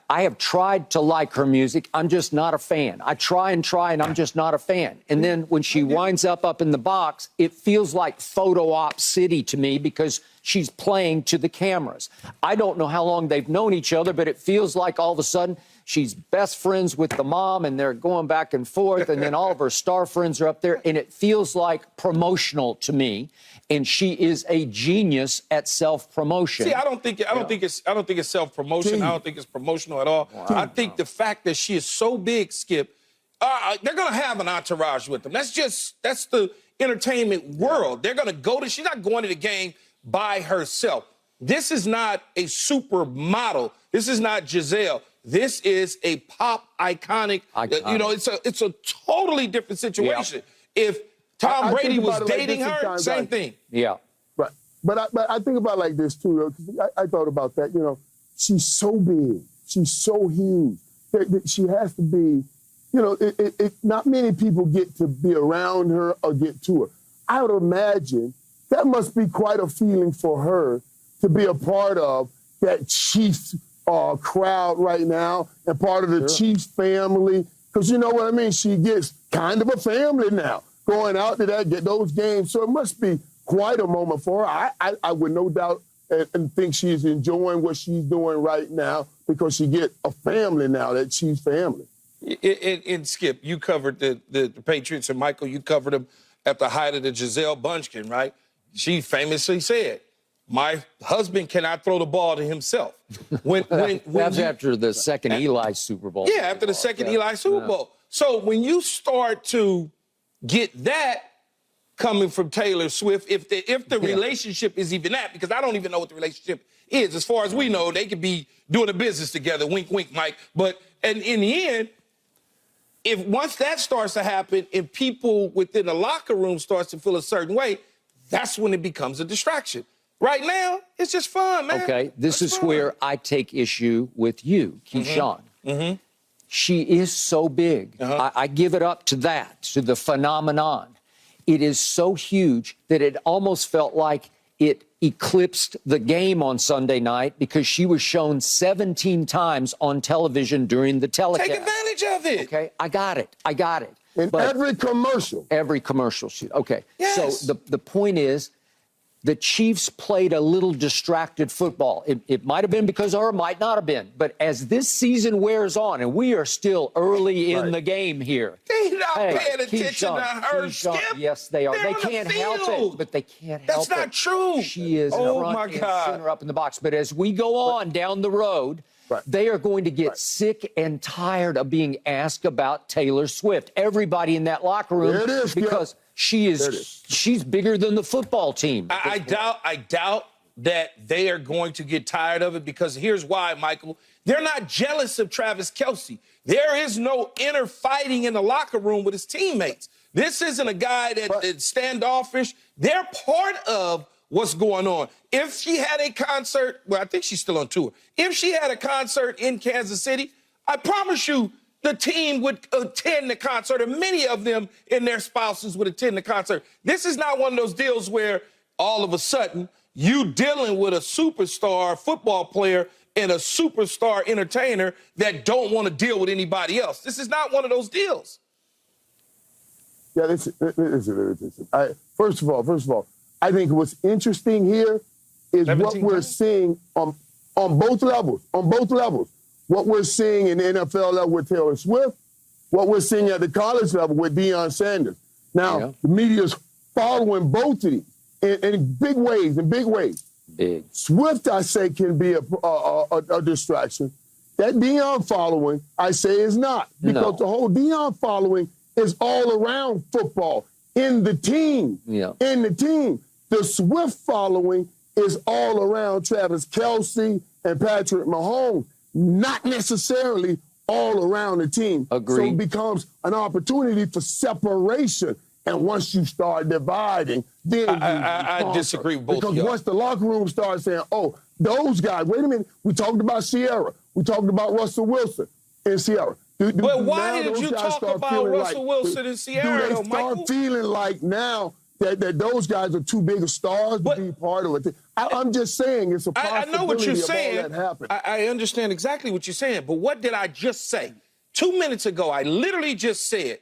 I have tried to like her music. I'm just not a fan. I try, and I'm just not a fan. And then when she winds up in the box, it feels like photo op city to me because she's playing to the cameras. I don't know how long they've known each other, but it feels like all of a sudden she's best friends with the mom and they're going back and forth, and then all of her star friends are up there, and it feels like promotional to me. And she is a genius at self-promotion. See, I don't think it's self-promotion. I don't think it's promotional at all. Wow. I think the fact that she is so big, Skip, they're gonna have an entourage with them. That's the entertainment world. They're gonna go to. She's not going to the game by herself. This is not a supermodel. This is not Giselle. This is a pop iconic. You know, it's a totally different situation. Yeah. If Tom Brady was dating her, same thing. Yeah. Right. But I think about it like this, too, though, because I thought about that. You know, she's so big. She's so huge. She has to be, you know, not many people get to be around her or get to her. I would imagine that must be quite a feeling for her to be a part of that Chiefs crowd right now and part of the Chiefs family. Because you know what I mean? She gets kind of a family now. Going out to get those games. So it must be quite a moment for her. I would no doubt and think she's enjoying what she's doing right now because she get a family now, that Chiefs family. And Skip, you covered the Patriots, and Michael, you covered them at the height of the Giselle Bunchkin, right? She famously said, my husband cannot throw the ball to himself. That's after the second Eli Super Bowl. Yeah, after the second Eli Super Bowl. So when you start to get that coming from Taylor Swift, if the relationship is even that, because I don't even know what the relationship is. As far as we know, they could be doing a business together, wink, wink, Mike. But and in the end, if once that starts to happen and people within the locker room starts to feel a certain way, that's when it becomes a distraction. Right now, it's just fun, man. Okay, this is where I take issue with you, Keyshawn. She is so big. I give it up to that, to the phenomenon. It is so huge that it almost felt like it eclipsed the game on Sunday night because she was shown 17 times on television during the telecast. Take advantage of it. Okay, I got it. In every commercial. Every commercial. Okay. Yes. So the point is, the Chiefs played a little distracted football. It might have been because, or it might not have been. But as this season wears on, and we are still early in the game here. They're not paying attention to her, Skip. Yes, they are. They're They can't help it, but they can't help it. That's not true. She is front and center up in the box. But as we go on down the road, they are going to get sick and tired of being asked about Taylor Swift. Everybody in that locker room, because she's bigger than the football team. I doubt that they are going to get tired of it, because here's why, Michael. They're not jealous of Travis Kelce. There is no inner fighting in the locker room with his teammates. This isn't a guy that's standoffish. They're part of what's going on. If she had a concert, well, I think she's still on tour. If she had a concert in Kansas City, I promise you the team would attend the concert, or many of them and their spouses would attend the concert. This is not one of those deals where all of a sudden you dealing with a superstar football player and a superstar entertainer that don't want to deal with anybody else. This is not one of those deals. Yeah, this is very interesting. First of all, I think what's interesting here is what we're seeing on both levels. On both levels. What we're seeing in the NFL level with Taylor Swift, what we're seeing at the college level with Deion Sanders. Now, the media's following both of these in big ways, Big. Swift, I say, can be a distraction. That Deion following, I say, is not. Because the whole Deion following is all around football, in the team. In the team. The Swift following is all around Travis Kelce and Patrick Mahomes, not necessarily all around the team. Agreed. So it becomes an opportunity for separation. And once you start dividing, then I disagree with both of y'all. Because once the locker room starts saying, oh, those guys, wait a minute, we talked about Sierra. We talked about Russell Wilson and Sierra. But why did you talk about Russell Wilson and Sierra, do they start feeling like now that those guys are too big of stars to be part of it? I'm just saying it's a possibility. I know what you're saying. Of all that happened. I understand exactly what you're saying. But what did I just say? 2 minutes ago, I literally just said,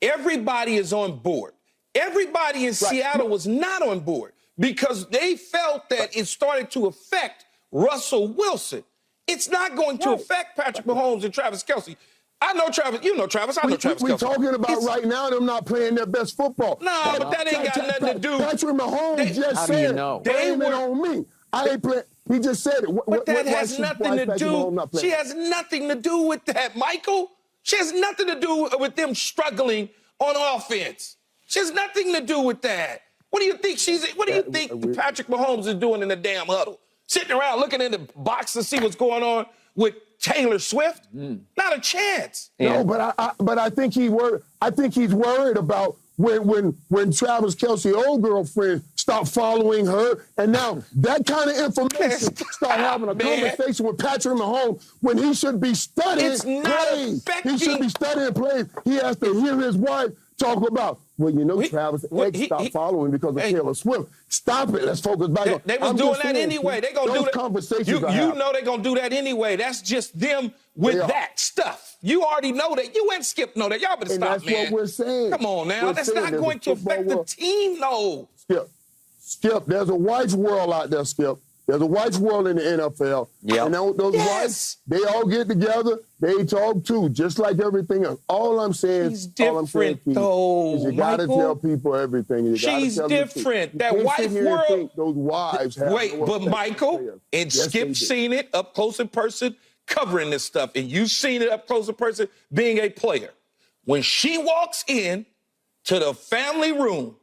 everybody is on board. Everybody in Seattle was not on board because they felt that it started to affect Russell Wilson. It's not going to affect Patrick Mahomes and Travis Kelce. I know Travis. You know Travis. I know Travis Kelce. We're talking about right now them not playing their best football. No, but that ain't got nothing to do. Patrick Mahomes just said, blame it on me. I ain't playing. He just said it. But that has nothing to do. She has nothing to do with that, Michael. She has nothing to do with them struggling on offense. She has nothing to do with that. What do you think Patrick Mahomes is doing in the damn huddle? Sitting around looking in the box to see what's going on with Taylor Swift? Not a chance. No, but I think he's worried about when Travis Kelce, old girlfriend, stopped following her, and now that kind of information start having a conversation with Patrick Mahomes when he should be studying plays. He should be studying plays. He has to hear his wife talk about, well, you know, Travis stopped following because of Taylor Swift. Stop it. Let's focus back on. They was doing that anyway. They gonna do that. Conversations you know they're gonna do that anyway. That's just them with that stuff. You already know that. You and Skip know that. Y'all better stop, man. That's what we're saying. Come on now. That's not going to affect the team, though. Skip, there's a wife's world out there, Skip. There's a wife's world in the NFL. And those wives, they all get together, they talk too, just like everything else. All I'm saying is you got to tell people everything. She's different. That wife world. Those wives have but Michael and Skip seen it up close in person covering this stuff, and you've seen it up close in person being a player. When she walks in to the family room,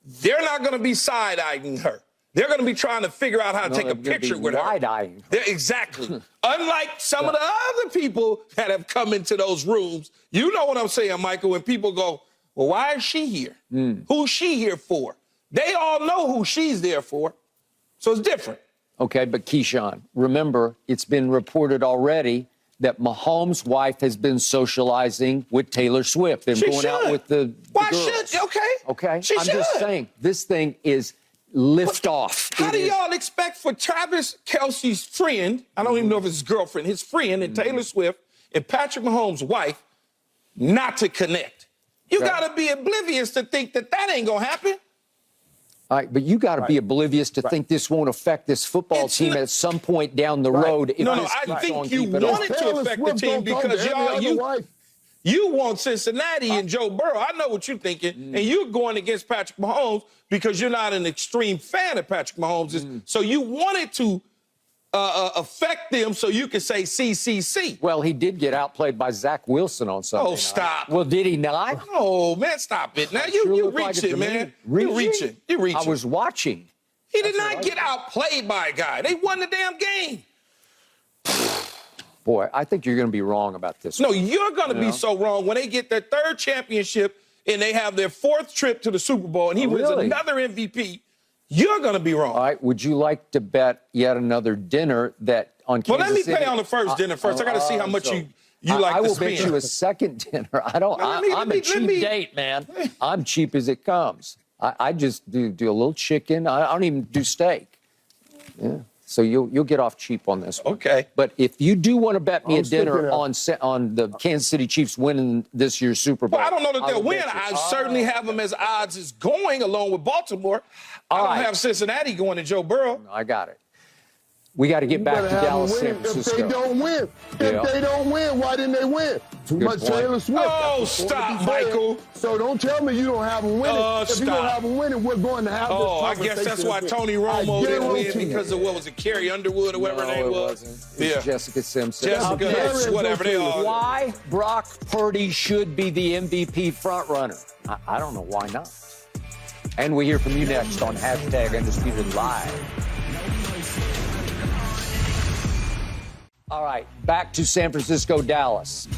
they're not going to be side-eyeing her. They're going to be trying to figure out how to take a picture with her. Wide-eyeing her. Exactly. Unlike some of the other people that have come into those rooms, you know what I'm saying, Michael, when people go, well, why is she here? Who's she here for? They all know who she's there for, so it's different. Okay, but Keyshawn, remember, it's been reported already that Mahomes' wife has been socializing with Taylor Swift and going out with the Why girls. should? Okay. I'm just saying, this thing is lift off. How do y'all expect for Travis Kelce's friend, I don't even know if it's his girlfriend, his friend and Taylor Swift and Patrick Mahomes' wife not to connect? You got to be oblivious to think that ain't going to happen. All right, but you got to be oblivious to think this won't affect this football team at some point down the road. No, I think you want it to affect the team because you want Cincinnati and Joe Burrow. I know what you're thinking, and you're going against Patrick Mahomes because you're not an extreme fan of Patrick Mahomes. So you want it to affect them so you can say CCC. Well, he did get outplayed by Zach Wilson on Sunday night. Stop. Well, did he not? Oh, man, stop it. Now, you reaching, man. You're reaching. I was watching. He did not get outplayed by a guy. They won the damn game. Boy, I think you're going to be wrong about this. No, you're going to be so wrong when they get their third championship and they have their fourth trip to the Super Bowl and he wins another MVP. You're going to be wrong. All right. Would you like to bet yet another dinner that on Kansas Well, let me City? pay on the first dinner first. I got to see how much you like I to will spend. bet you a second dinner. I'm a cheap date, man. I'm cheap as it comes. I just do a little chicken. I don't even do steak. Yeah. So you'll get off cheap on this one. Okay. But if you do want to bet me a dinner on the Kansas City Chiefs winning this year's Super Bowl. Well, I don't know that they'll win. I certainly have them as odds is going along with Baltimore. I don't have Cincinnati going to Joe Burrow. No, I got it. We got to get back to Dallas, San Francisco. If they don't win, why didn't they win? Too much Taylor Swift. Oh, stop, Michael. So don't tell me you don't have them winning. If you don't have them winning, we're going to have this conversation. I guess that's why Tony Romo didn't win because of what was it, Carrie Underwood or whatever her name was? It's Jessica Simpson. Jessica, whatever they are. Why Brock Purdy should be the MVP frontrunner? I don't know why not. And we hear from you next on #Undisputed Live. All right, back to San Francisco, Dallas.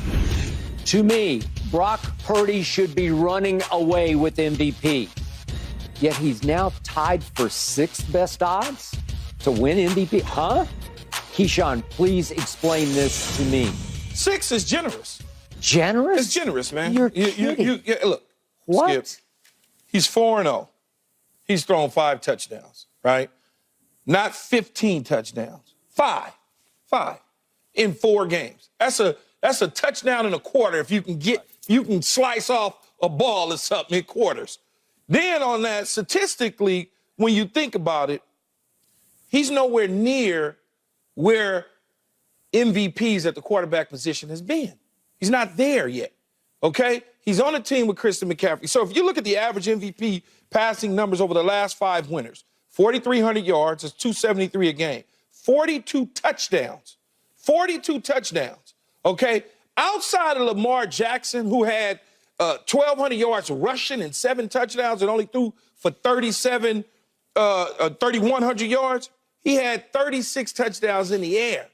To me, Brock Purdy should be running away with MVP. Yet he's now tied for sixth best odds to win MVP. Huh? Keyshawn, please explain this to me. 6 is generous. Generous? It's generous, man. You're kidding. Look, what? Skip, he's 4-0. He's thrown 5 touchdowns, right? Not 15 touchdowns. 5 in 4 games. That's a touchdown in a quarter if you can slice off a ball or something in quarters. Then on that, statistically, when you think about it, he's nowhere near where MVPs at the quarterback position has been. He's not there yet, okay? He's on a team with Christian McCaffrey. So if you look at the average MVP passing numbers over the last 5 winners, 4,300 yards, it's 273 a game. 42 touchdowns. 42 touchdowns, okay? Outside of Lamar Jackson, who had 1,200 yards rushing and 7 touchdowns and only threw for 3,100 yards, he had 36 touchdowns in the air.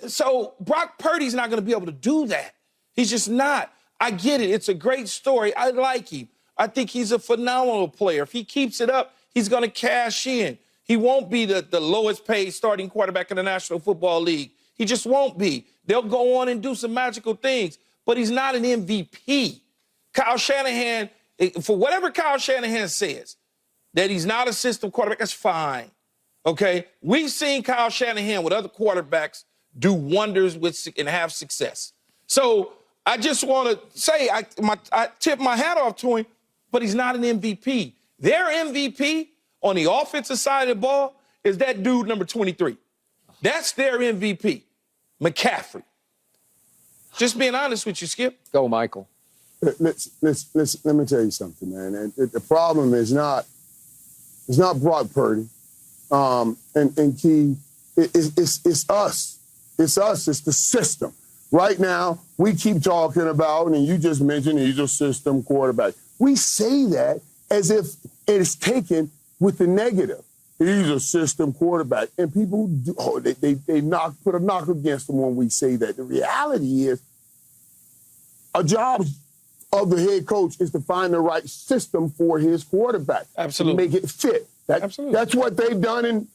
So Brock Purdy's not going to be able to do that. He's just not. I get it. It's a great story. I like him. I think he's a phenomenal player. If he keeps it up, he's going to cash in. He won't be the lowest paid starting quarterback in the National Football League. He just won't be. They'll go on and do some magical things, but he's not an MVP. Kyle Shanahan, for whatever Kyle Shanahan says, that he's not a system quarterback, that's fine, okay? We've seen Kyle Shanahan with other quarterbacks do wonders and have success. So I just want to say I tip my hat off to him, but he's not an MVP. Their MVP on the offensive side of the ball is that dude number 23. That's their MVP, McCaffrey. Just being honest with you, Skip. Go, Michael. Let me tell you something, man. And the problem is not Brock Purdy, and Key. It's us. It's us. It's the system. Right now, we keep talking about, and you just mentioned he's a system quarterback. We say that as if it is taken with the negative. He's a system quarterback. And people put a knock against him when we say that. The reality is a job of the head coach is to find the right system for his quarterback. Absolutely. To make it fit. Absolutely. That's what they've done in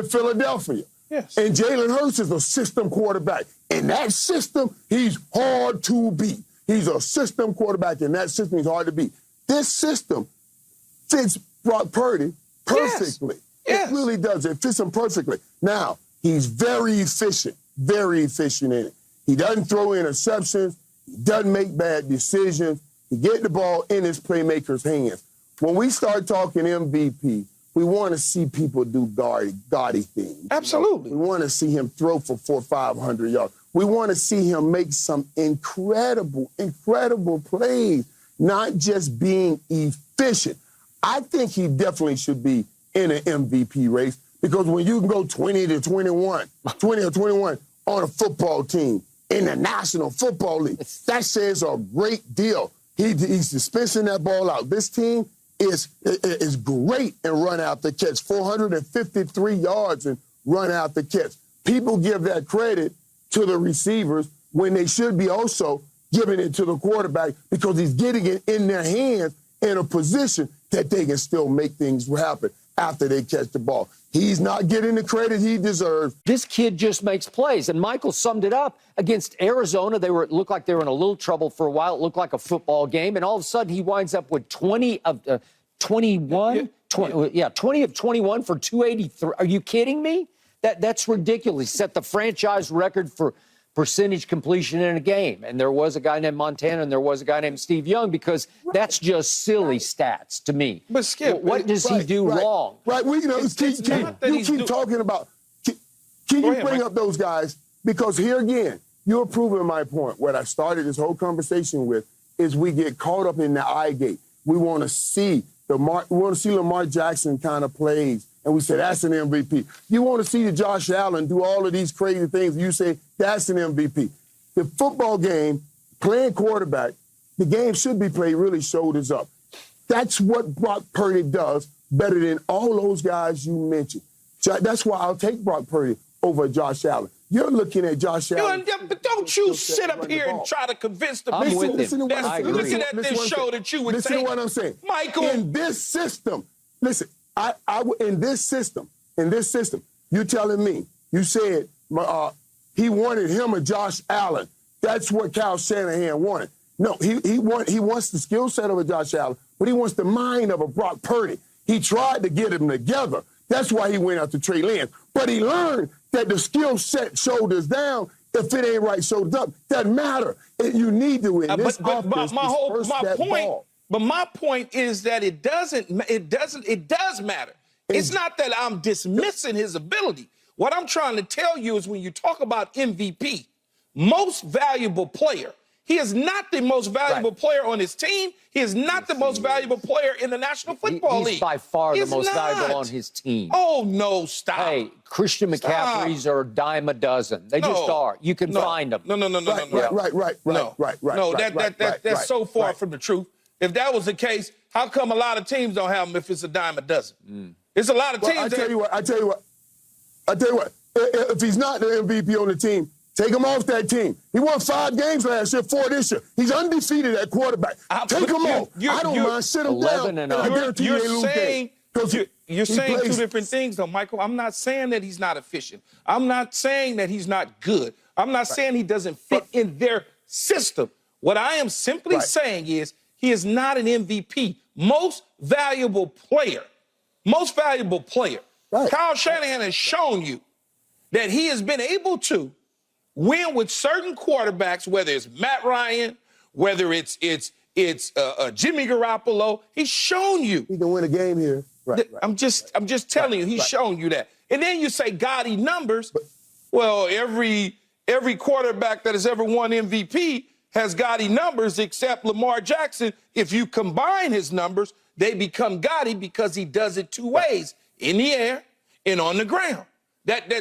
Philadelphia. Yes. And Jalen Hurts is a system quarterback. In that system, he's hard to beat. He's a system quarterback. In that system, he's hard to beat. This system fits Brock Purdy perfectly. Yes. It really does. It fits him perfectly. Now, he's very efficient in it. He doesn't throw interceptions. He doesn't make bad decisions. He get the ball in his playmaker's hands. When we start talking MVP, we want to see people do gaudy things. Absolutely. We want to see him throw for 400 or 500 yards. We want to see him make some incredible plays, not just being efficient. I think he definitely should be in an MVP race because when you can go 20 or 21 on a football team in the National Football League, that says a great deal. He's dispensing that ball out. This team is great in run out the catch, 453 yards and run out the catch. People give that credit to the receivers when they should be also giving it to the quarterback because he's getting it in their hands in a position that they can still make things happen after they catch the ball. He's not getting the credit he deserves. This kid just makes plays, and Michael summed it up against Arizona. It looked like they were in a little trouble for a while. It looked like a football game, and all of a sudden he winds up with 20 of 21. 20 of 21 for 283. Are you kidding me? That's ridiculous. He set the franchise record for percentage completion in a game. And there was a guy named Montana and there was a guy named Steve Young because that's just just silly stats to me. But Skip, what does he do wrong? Right, you keep talking about, can you bring up those guys? Because here again, you're proving my point. What I started this whole conversation with is we get caught up in the eye gate. We want to see Lamar Jackson kind of plays. And we say, that's an MVP. You want to see Josh Allen do all of these crazy things, and you say, that's an MVP. The football game, playing quarterback, the game should be played really shoulders up. That's what Brock Purdy does better than all those guys you mentioned. That's why I'll take Brock Purdy over Josh Allen. You're looking at Josh Allen. But don't you sit up here and try to convince the people that's looking at this show that you would say. Listen to what I'm saying. Michael. In this system, listen, in this system, you telling me, you said he wanted him or Josh Allen. That's what Kyle Shanahan wanted. No, he wants the skill set of a Josh Allen, but he wants the mind of a Brock Purdy. He tried to get them together. That's why he went out to Trey Lance. But he learned that the skill set shoulders down, if it ain't right shoulders up, doesn't matter. You need to win. But my point is that it does matter. It's not that I'm dismissing his ability. What I'm trying to tell you is when you talk about MVP, most valuable player, he is not the most valuable player on his team. He is not the most valuable player in the National Football League. He's by far the most valuable on his team. Oh, no, stop. Hey, Christian McCaffrey's are a dime a dozen. They just are. You can find them. No. That's so far from the truth. If that was the case, how come a lot of teams don't have them if it's a dime a dozen? It's a lot of teams. I tell you what. If he's not the MVP on the team, take him off that team. He won 5 games last year, 4 this year. He's undefeated at quarterback. Take him off. I don't mind. Sit him down. You're saying 2 different things, though, Michael. I'm not saying that he's not efficient. I'm not saying that he's not good. I'm not saying he doesn't fit in their system. What I am simply saying is he is not an MVP. Most valuable player. Kyle Shanahan has shown you that he has been able to win with certain quarterbacks, whether it's Matt Ryan, whether it's Jimmy Garoppolo. He's shown you. He can win a game here. I'm just telling you, he's shown you that. And then you say gaudy numbers. Well, every quarterback that has ever won MVP has gaudy numbers except Lamar Jackson. If you combine his numbers, they become gaudy because he does it 2 ways, in the air and on the ground.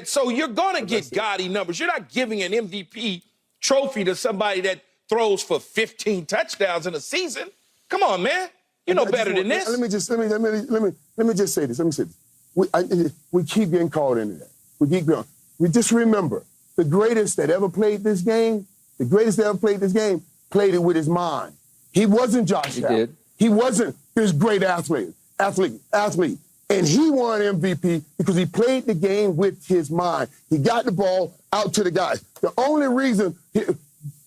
So you're going to get gaudy numbers. You're not giving an MVP trophy to somebody that throws for 15 touchdowns in a season. Come on, man. You know better than this. Let me just say this. We keep getting caught into that. We keep going. We just remember the greatest that ever played this game, played it with his mind. He wasn't Josh Allen. He wasn't this great athlete. And he won MVP because he played the game with his mind. He got the ball out to the guys. The only reason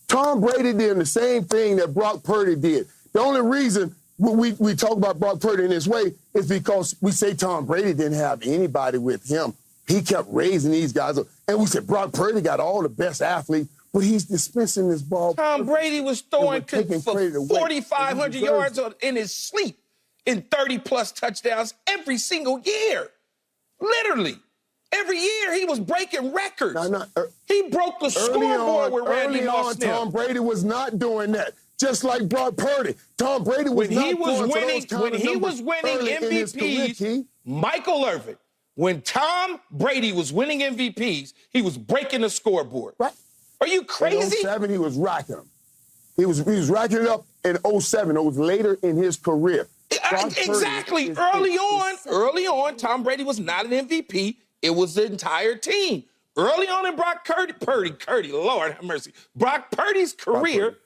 Tom Brady did the same thing that Brock Purdy did. The only reason we talk about Brock Purdy in this way is because we say Tom Brady didn't have anybody with him. He kept raising these guys up. And we said Brock Purdy got all the best athletes. but he's dispensing this ball. Tom Brady was throwing for 4,500 yards in his sleep in 30-plus touchdowns every single year. Literally. Every year he was breaking records. He broke the scoreboard with Randy Gregory. Tom Brady was not doing that. Just like Brock Purdy. Tom Brady was when he was winning MVPs, Michael Irvin, when Tom Brady was winning MVPs, he was breaking the scoreboard. Right. Are you crazy? In 07, he was racking them. He was racking it up in 07. It was later in his career. Exactly. Early on, Tom Brady was not an MVP. It was the entire team. Early on in Brock Purdy, Lord have mercy. Brock Purdy's career,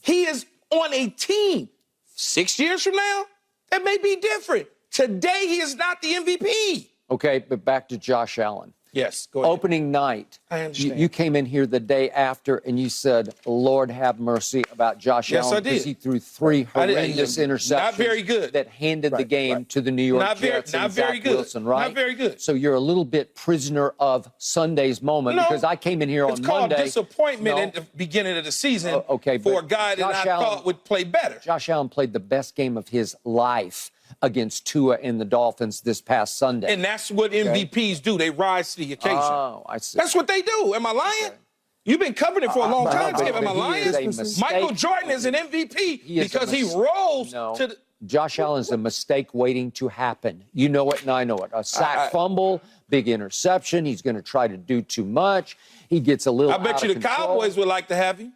he is on a team. 6 years from now, that may be different. Today, he is not the MVP. Okay, but back to Josh Allen. Yes, go ahead. Opening night, I understand. You came in here the day after and you said, Lord have mercy about Josh Allen. Yes, I did. Because he threw three horrendous interceptions. Not very good. That handed the game to the New York Jets and Zach Wilson, right? Not very good. So you're a little bit prisoner of Sunday's moment because I came in here on Monday. It's called disappointment at the beginning of the season for a guy that I thought would play better. Josh Allen played the best game of his life against Tua and the Dolphins this past Sunday. And that's what MVPs do. They rise to the occasion. Oh, I see. That's what they do. Am I lying? Okay. You've been covering it for a long time, Skip. Am I lying? Michael Jordan is an MVP because he rolls to the... Josh Allen's a mistake waiting to happen. You know it and I know it. A sack fumble, big interception. He's going to try to do too much. He gets a little I bet you the Cowboys would like to have him.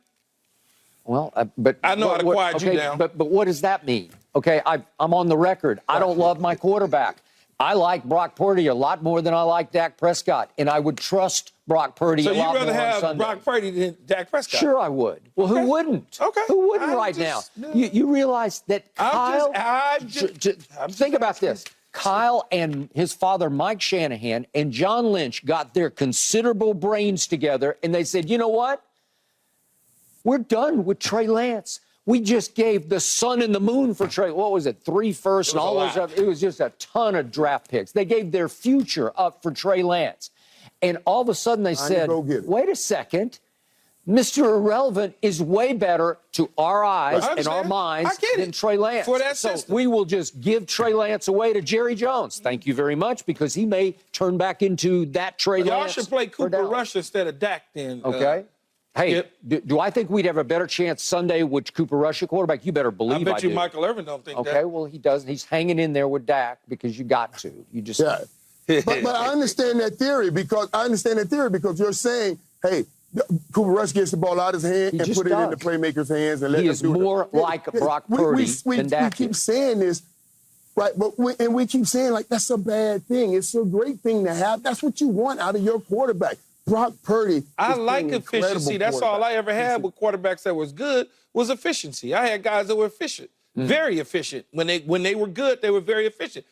Well, but I know how to quiet you down. But what does that mean? Okay, I'm on the record. I don't love my quarterback. I like Brock Purdy a lot more than I like Dak Prescott, and I would trust Brock Purdy a lot more on Sunday. So you'd rather have Brock Purdy than Dak Prescott? Sure I would. Well, who wouldn't? Okay. Who wouldn't now? You realize that Kyle... think about this. Kyle and his father, Mike Shanahan, and John Lynch got their considerable brains together, and they said, you know what? We're done with Trey Lance. We just gave the sun and the moon for Trey. What was it? 3 firsts and all those other. It was just a ton of draft picks. They gave their future up for Trey Lance. And all of a sudden they said, wait a second. Mr. Irrelevant is way better to our eyes and our minds than Trey Lance. For that so we will just give Trey Lance away to Jerry Jones. Thank you very much, because he may turn back into that Trey Lance. Y'all should play Cooper Rush instead of Dak then. Okay. Hey, do I think we'd have a better chance Sunday with Cooper Rush at quarterback? You better believe I do. I bet you Michael Irvin don't think that. Okay, well, he doesn't. He's hanging in there with Dak because you got to. You just... Yeah. but I understand that theory because you're saying, hey, Cooper Rush gets the ball out of his hand and put it in the playmaker's hands and let him do it. He is more like Brock Purdy than Dak. We keep saying this, right? But we keep saying, like, that's a bad thing. It's a great thing to have. That's what you want out of your quarterback. Brock Purdy. I like efficiency. That's all I ever had with quarterbacks that was good was efficiency. I had guys that were efficient, very efficient. When they were good, they were very efficient.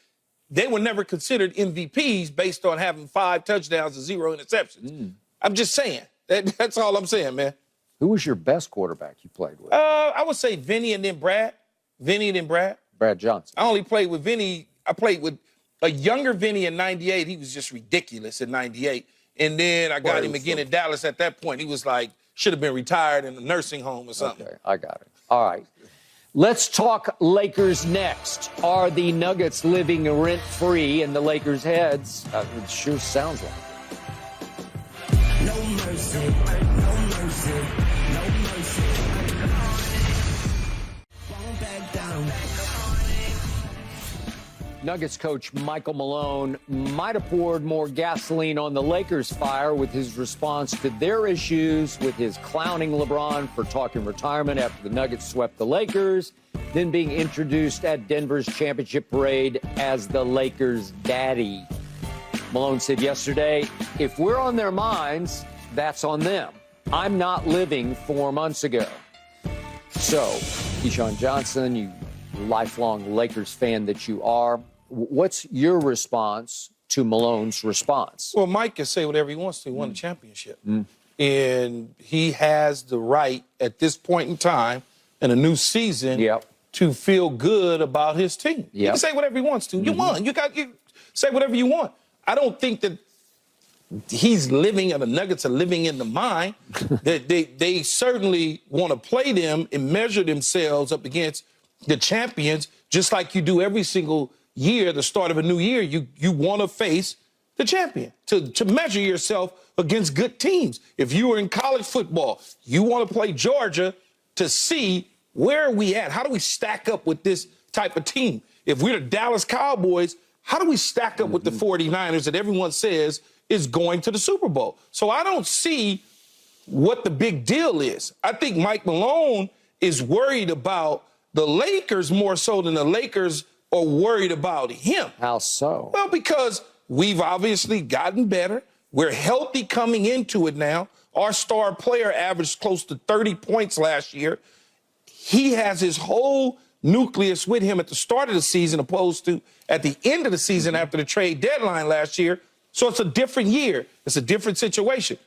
They were never considered MVPs based on having 5 touchdowns and 0 interceptions. I'm just saying. That's all I'm saying, man. Who was your best quarterback you played with? I would say Vinny and then Brad. Vinny and then Brad. Brad Johnson. I only played with Vinny. I played with a younger Vinny in 98. He was just ridiculous in 98. And then I got him again in Dallas at that point. He was like, should have been retired in a nursing home or something. Okay, I got it. All right. Let's talk Lakers next. Are the Nuggets living rent-free in the Lakers' heads? It sure sounds like it. No mercy, no mercy, no mercy. Won't back down. Nuggets coach Michael Malone might have poured more gasoline on the Lakers' fire with his response to their issues, with his clowning LeBron for talking retirement after the Nuggets swept the Lakers, then being introduced at Denver's championship parade as the Lakers' daddy. Malone said yesterday, if we're on their minds, that's on them. I'm not living 4 months ago. So, Keyshawn Johnson, you lifelong Lakers fan that you are, what's your response to Malone's response? Well, Mike can say whatever he wants to. He won the championship. And he has the right at this point in time in a new season to feel good about his team. He can say whatever he wants to. You won. You say whatever you want. I don't think that he's living, and the Nuggets are living in the mind. They certainly want to play them and measure themselves up against the champions, just like you do every single year, the start of a new year. You want to face the champion, to measure yourself against good teams. If you were in college football, you want to play Georgia to see where are we at? How do we stack up with this type of team? If we're the Dallas Cowboys, how do we stack up with the 49ers that everyone says is going to the Super Bowl? So I don't see what the big deal is. I think Mike Malone is worried about the Lakers more so than the Lakers are worried about him. How so? Well, because we've obviously gotten better. We're healthy coming into it now. Our star player averaged close to 30 points last year. He has his whole nucleus with him at the start of the season opposed to at the end of the season after the trade deadline last year. So it's a different year. It's a different situation.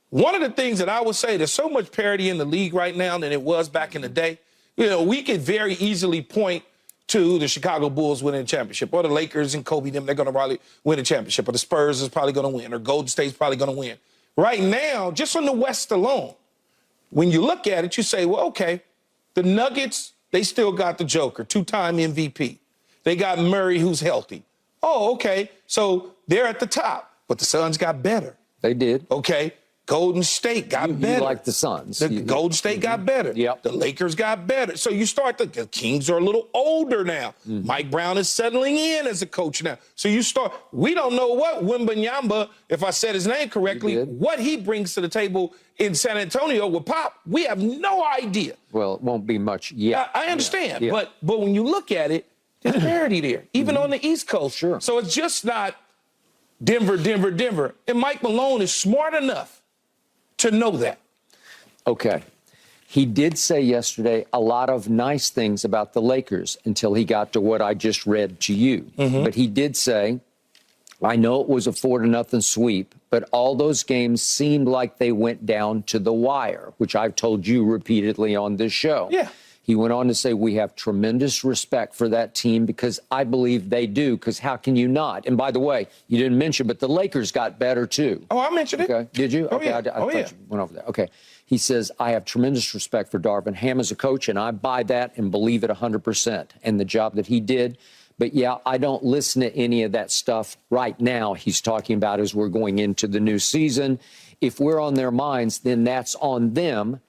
One of the things that I would say, there's so much parity in the league right now than it was back in the day. You know, we could very easily point to the Chicago Bulls winning a championship, or the Lakers and Kobe, they're going to probably win a championship, or the Spurs is probably going to win, or Golden State's probably going to win. Right now, just on the West alone, when you look at it, you say, well, okay, the Nuggets, they still got the Joker, two-time MVP. They got Murray, who's healthy. Oh, okay, so they're at the top, but the Suns got better. They did. Okay. Golden State got better. You like the Suns. The Golden State got better. Yep. The Lakers got better. So you start the Kings are a little older now. Mike Brown is settling in as a coach now. So you start, we don't know what Wembanyama, if I said his name correctly, what he brings to the table in San Antonio with Pop. We have no idea. Well, it won't be much yet. I understand. Yeah. But when you look at it, there's parity there, even on the East Coast. Sure. So it's just not Denver, Denver, Denver. And Mike Malone is smart enough to know that. Okay. He did say yesterday a lot of nice things about the Lakers until he got to what I just read to you. But he did say, I know it was a 4-0 sweep, but all those games seemed like they went down to the wire, which I've told you repeatedly on this show. Yeah. He went on to say, we have tremendous respect for that team because I believe they do, because how can you not? And by the way, you didn't mention, but the Lakers got better too. Oh, I mentioned it. Okay. Did you? Oh, okay. yeah. I thought you went over that. Okay. He says, I have tremendous respect for Darvin Ham as a coach, and I buy that and believe it 100%, and the job that he did. But, yeah, I don't listen to any of that stuff right now he's talking about as we're going into the new season. If we're on their minds, then that's on them.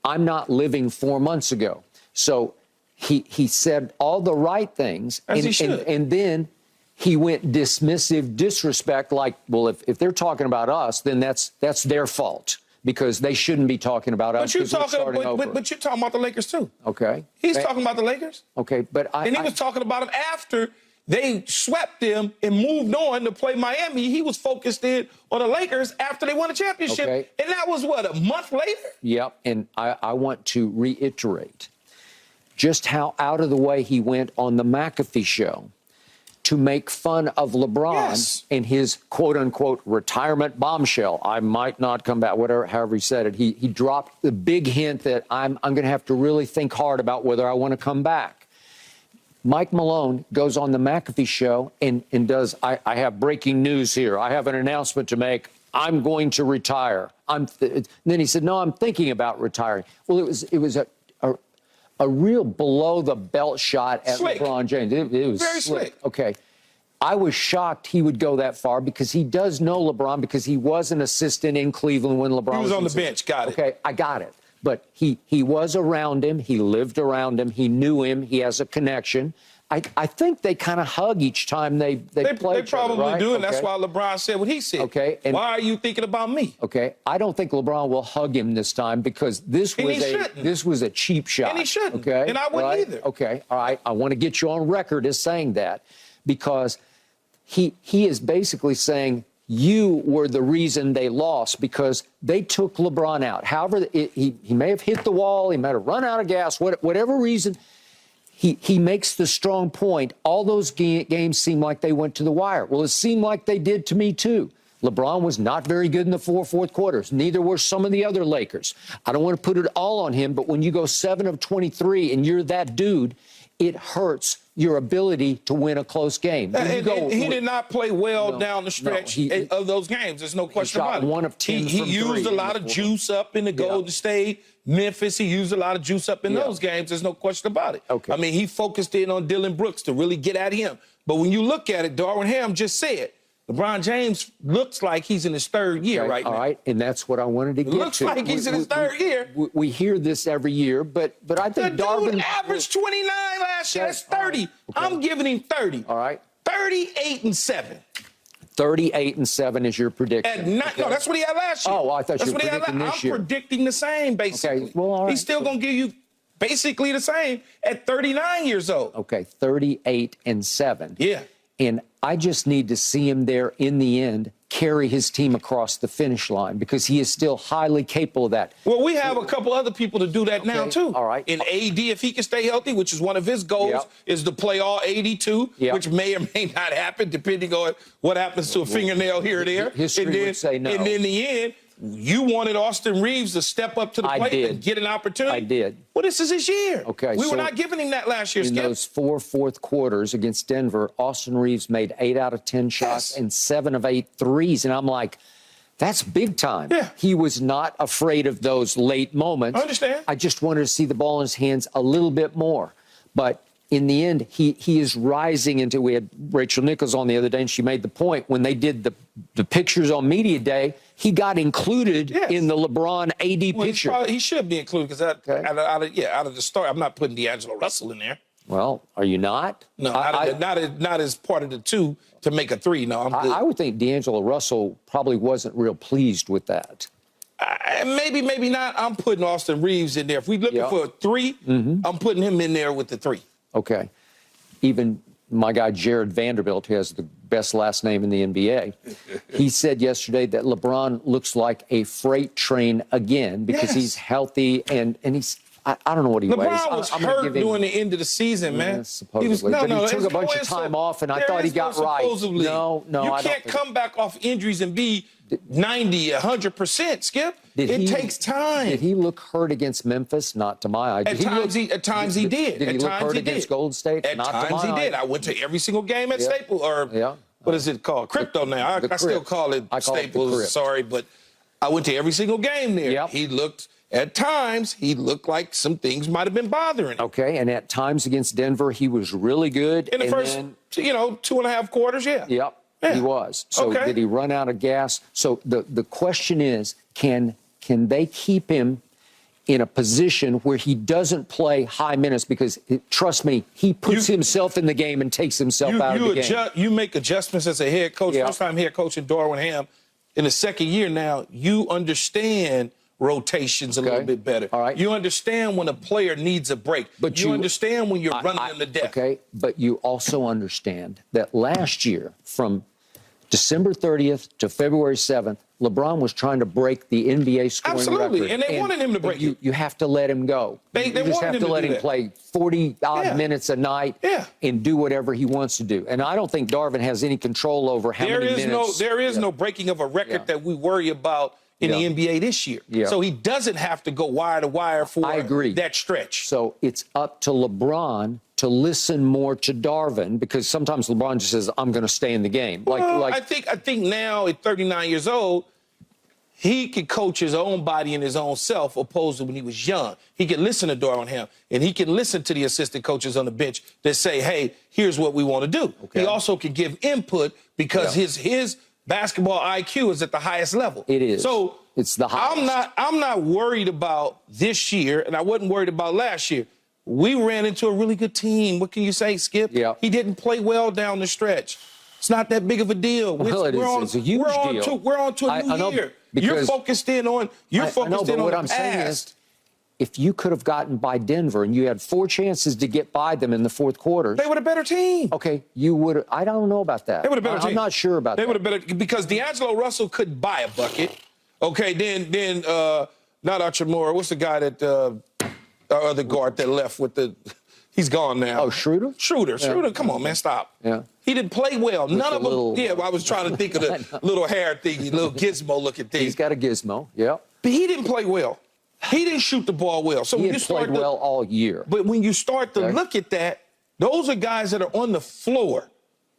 I'm not living 4 months ago. So he said all the right things. As he should. And then he went dismissive, disrespect, like, well, if they're talking about us, then that's their fault because they shouldn't be talking about us. But you're talking about the Lakers, too. Okay. He's talking about the Lakers. Okay, but And he was talking about them after they swept them and moved on to play Miami. He was focused in on the Lakers after they won a championship. Okay. And that was, what, a month later? Yep, and I want to reiterate just how out of the way he went on the McAfee show to make fun of LeBron and his quote-unquote retirement bombshell. I might not come back, whatever, however he said it. He dropped the big hint that I'm going to have to really think hard about whether I want to come back. Mike Malone goes on the McAfee show and does, I have breaking news here. I have an announcement to make. I'm going to retire. And then he said, no, I'm thinking about retiring. Well, it was a real below-the-belt shot at LeBron James. It was very slick. Okay. I was shocked he would go that far because he does know LeBron because he was an assistant in Cleveland when LeBron was on the bench. Got it. Okay, I got it. But he was around him. He lived around him. He knew him. He has a connection. I think they kind of hug each time they play each other, They probably right? do, and that's why LeBron said what he said. Okay. And why are you thinking about me? Okay. I don't think LeBron will hug him this time because this was a cheap shot. And he shouldn't. Okay. And I wouldn't either. Okay. All right. I want to get you on record as saying that because he is basically saying you were the reason they lost because they took LeBron out. However, he may have hit the wall. He might have run out of gas, whatever reason. He makes the strong point. All those games seem like they went to the wire. Well, it seemed like they did to me, too. LeBron was not very good in the fourth quarters. Neither were some of the other Lakers. I don't want to put it all on him, but when you go 7 of 23 and you're that dude, it hurts your ability to win a close game. And he did not play well down the stretch of those games. There's no question about it. One of 10 he used a lot of juice up in the Golden State. Memphis, he used a lot of juice up in those games. There's no question about it. Okay. I mean, he focused in on Dylan Brooks to really get at him. But when you look at it, Darvin Ham just said, LeBron James looks like he's in his third year right now. All right, and that's what I wanted to get to. Looks like he's in his third year. We hear this every year, but I think Darvin averaged 29 last year. That's 30. Okay. I'm giving him 30. All right. 38-7. 38-7 is your prediction. No, that's what he had last year. Oh, I thought you were predicting this year. I'm predicting the same, basically. Okay, well, all right. He's still going to give you basically the same at 39 years old. Okay, 38-7. Yeah. And I just need to see him there in the end carry his team across the finish line because he is still highly capable of that. Well, we have a couple other people to do that now, too. All right. In AD, if he can stay healthy, which is one of his goals, is to play all 82, which may or may not happen depending on what happens to a fingernail here or there. History would say no. And in the end, you wanted Austin Reeves to step up to the plate and get an opportunity. I did. Well, this is his year. Okay. We were not giving him that last year, In those 4 fourth quarters against Denver, Austin Reeves made 8 out of 10 shots and 7 of 8 threes. And I'm like, that's big time. Yeah. He was not afraid of those late moments. I understand. I just wanted to see the ball in his hands a little bit more. But in the end, he is rising into. We had Rachel Nichols on the other day, and she made the point when they did the pictures on Media Day, he got included in the LeBron AD picture. He should be included because out of the start, I'm not putting D'Angelo Russell in there. Well, are you not? No, not as part of the two to make a three. No, I'm good. I would think D'Angelo Russell probably wasn't real pleased with that. Maybe not. I'm putting Austin Reeves in there. If we're looking for a three, I'm putting him in there with the three. Okay. Even my guy Jared Vanderbilt, who has the best last name in the NBA, he said yesterday that LeBron looks like a freight train again because he's healthy and he's, I don't know what he weighs. LeBron was hurt during the end of the season, man. Supposedly. He took a bunch of time off, and I thought he got right. No, you can't come back off injuries and be 90, 100%, Skip. It takes time. Did he look hurt against Memphis? Not to my eye. At times he did. Did he look hurt against Golden State? At times he did. I went to every single game at Staples, or what is it called? Crypto now. I still call it Staples. Sorry, but I went to every single game there. He looked. At times, he looked like some things might have been bothering him. Okay, and at times against Denver, he was really good. In the first, 2.5 quarters, Yep, he was. So did he run out of gas? So the question is, can they keep him in a position where he doesn't play high minutes? Because, trust me, he puts himself in the game and takes himself out of the game. You make adjustments as a head coach. First time head coach in Darvin Ham. In the second year now, you understand rotations a little bit better. All right. You understand when a player needs a break. But you understand when you're running them to death. Okay, but you also understand that last year, from December 30th to February 7th, LeBron was trying to break the NBA scoring record. Absolutely, and they wanted him to break it. You have to let him go. They just have to let him play 40-odd minutes a night and do whatever he wants to do. And I don't think Darvin has any control over how many minutes. There is no breaking of a record that we worry about in the NBA this year. So he doesn't have to go wire to wire for that stretch. So it's up to LeBron to listen more to Darvin, because sometimes LeBron just says, I'm going to stay in the game. I think now at 39 years old, he can coach his own body and his own self, opposed to when he was young. He can listen to Darvin Ham, and he can listen to the assistant coaches on the bench that say, hey, here's what we want to do. He also can give input because his basketball IQ is at the highest level. It is. So it's the highest. I'm not worried about this year, and I wasn't worried about last year. We ran into a really good team. What can you say, Skip? He didn't play well down the stretch. It's not that big of a deal. Well, it's a huge deal. We're on to a new year. You're focused in on what I'm saying is, if you could have gotten by Denver and you had 4 chances to get by them in the fourth quarter, they were a better team. Okay, you would. I don't know about that. They were a better team. I'm not sure about that. They would have better, because D'Angelo Russell couldn't buy a bucket. Okay, then not Achimura. What's the guy that our other guard that left with the? He's gone now. Oh, Schroeder. Schroeder. Come on, man, stop. He didn't play well. None of them. I was trying to think of the little hair thingy, little gizmo-looking thing. He's got a gizmo. But he didn't play well. He didn't shoot the ball well. So he had played well all year. But when you start to look at that, Those are guys that are on the floor,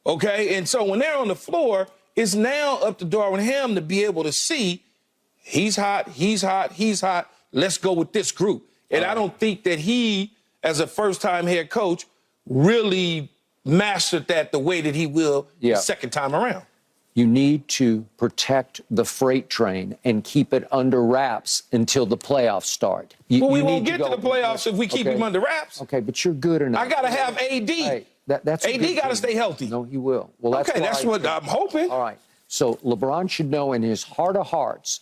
okay? And so when they're on the floor, it's now up to Darvin Ham to be able to see he's hot, he's hot, he's hot. Let's go with this group. And I don't think that he, as a first-time head coach, really mastered that the way that he will the second time around. You need to protect the freight train and keep it under wraps until the playoffs start. We won't get to the playoffs if we keep him under wraps. Okay, but you're good enough. I got to have AD. Hey, that's AD got to stay healthy. No, he will. Well, that's what I'm hoping. All right. So LeBron should know in his heart of hearts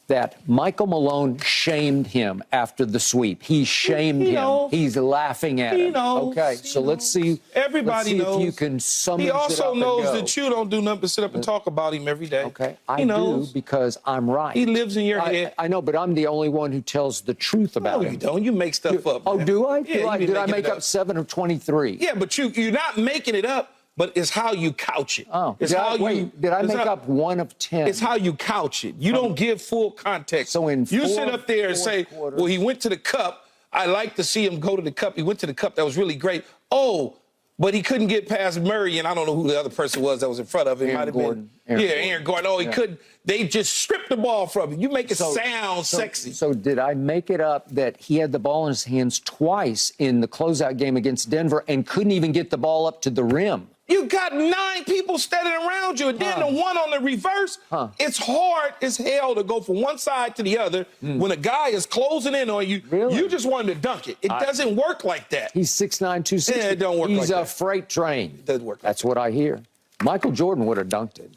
that Michael Malone shamed him after the sweep. He shamed him. He's laughing at him. Okay, so let's see. Everybody knows. If you can summon He also it up knows and go. that you don't do nothing but sit up and talk about him every day. Okay, I do because I'm right. He lives in your head. I know, but I'm the only one who tells the truth about him. You don't. You make stuff up. Oh, man. do I? Yeah, Did I make up 7 of 23? Yeah, but you're not making it up. But it's how you couch it. Oh, it's did I make up 1 of 10? It's how you couch it. You don't give full context. So you sit up there and say, well, he went to the cup. I like to see him go to the cup. He went to the cup. That was really great. Oh, but he couldn't get past Murray, and I don't know who the other person was that was in front of him. Aaron Gordon. Aaron Gordon. Oh, he couldn't. They just stripped the ball from him. You make it sound sexy. So did I make it up that he had the ball in his hands twice in the closeout game against Denver and couldn't even get the ball up to the rim? You got 9 people standing around you, and then the one on the reverse, it's hard as hell to go from one side to the other when a guy is closing in on you. Really? You just wanted to dunk it. It doesn't work like that. He's 6'9", 260. Yeah, it don't work like that. He's a freight train. It doesn't work. That's what I hear. Michael Jordan would have dunked it.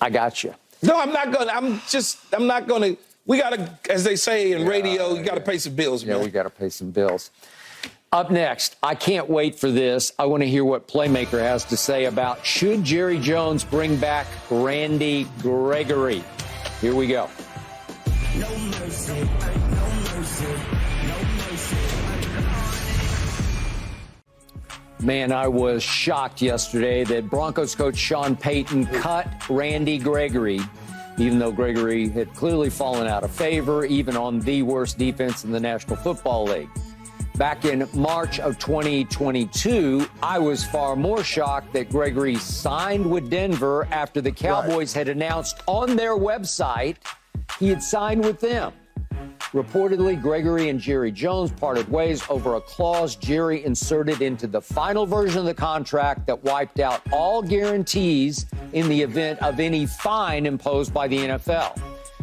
I got you. No, I'm not going to. I'm not going to. We got to, as they say in radio, you got to pay some bills, man. Yeah, we got to pay some bills. Up next, I can't wait for this. I want to hear what Playmaker has to say about should Jerry Jones bring back Randy Gregory. Here we go. No mercy, no mercy, no mercy. Man, I was shocked yesterday that Broncos coach Sean Payton cut Randy Gregory, even though Gregory had clearly fallen out of favor, even on the worst defense in the National Football League. Back in March of 2022, I was far more shocked that Gregory signed with Denver after the Cowboys had announced on their website he had signed with them. Reportedly, Gregory and Jerry Jones parted ways over a clause Jerry inserted into the final version of the contract that wiped out all guarantees in the event of any fine imposed by the NFL.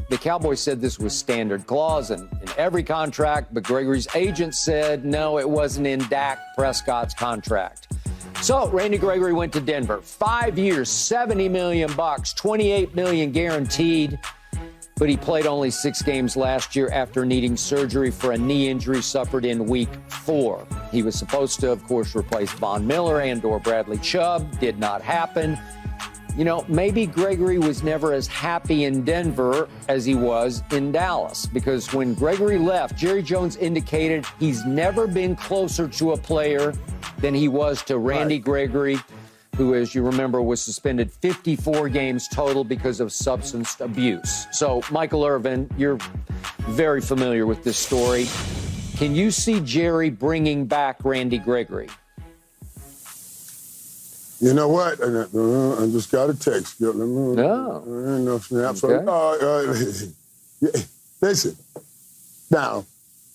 The Cowboys said this was standard clause in every contract, but Gregory's agent said, no, it wasn't in Dak Prescott's contract. So Randy Gregory went to Denver. 5 years, $70 million, $28 million guaranteed. But he played only 6 games last year after needing surgery for a knee injury suffered in week 4. He was supposed to, of course, replace Von Miller and/or Bradley Chubb. Did not happen. You know, maybe Gregory was never as happy in Denver as he was in Dallas, because when Gregory left, Jerry Jones indicated he's never been closer to a player than he was to Randy Gregory, who, as you remember, was suspended 54 games total because of substance abuse. So, Michael Irvin, you're very familiar with this story. Can you see Jerry bringing back Randy Gregory? You know what? I just got a text. No snaps. Okay. Listen, now,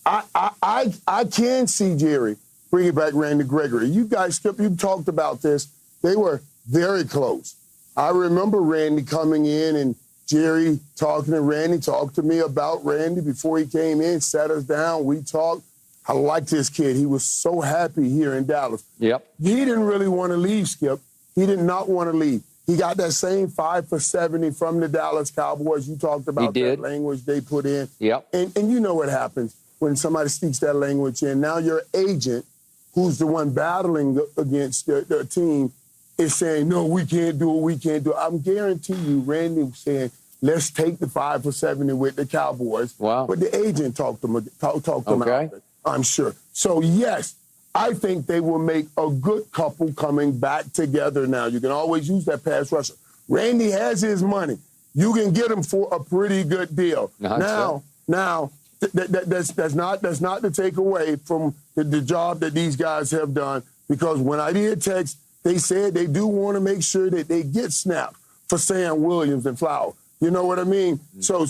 I can see Jerry bringing back Randy Gregory. You guys, Skip, you talked about this. They were very close. I remember Randy coming in and Jerry talking to Randy, talked to me about Randy before he came in, sat us down, we talked. I liked this kid. He was so happy here in Dallas. Yep. He didn't really want to leave, Skip. He did not want to leave. He got that same 5 for 70 from the Dallas Cowboys. You talked about that language they put in. Yep. And you know what happens when somebody speaks that language in. Now your agent, who's the one battling against the team, is saying, no, we can't do it, we can't do it. I'm guaranteeing you, Randy was saying, let's take the 5 for 70 with the Cowboys. Wow. But the agent talked them out of it, I'm sure. So, yes, I think they will make a good couple coming back together now. You can always use that pass rusher. Randy has his money. You can get him for a pretty good deal. Now, That's not to take away from the job that these guys have done, because when I did text, they said they do want to make sure that they get snapped for Sam Williams and Flower. You know what I mean? So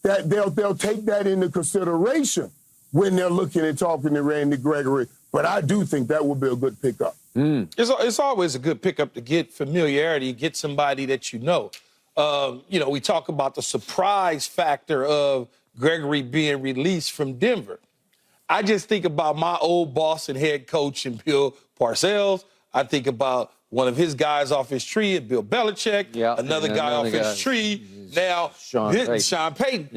that they'll take that into consideration when they're looking and talking to Randy Gregory. But I do think that would be a good pickup. It's always a good pickup to get familiarity, get somebody that you know. We talk about the surprise factor of Gregory being released from Denver. I just think about my old boss and head coach and Bill Parcells. I think about one of his guys off his tree, Bill Belichick. Another guy off his tree. Now, Sean Payton.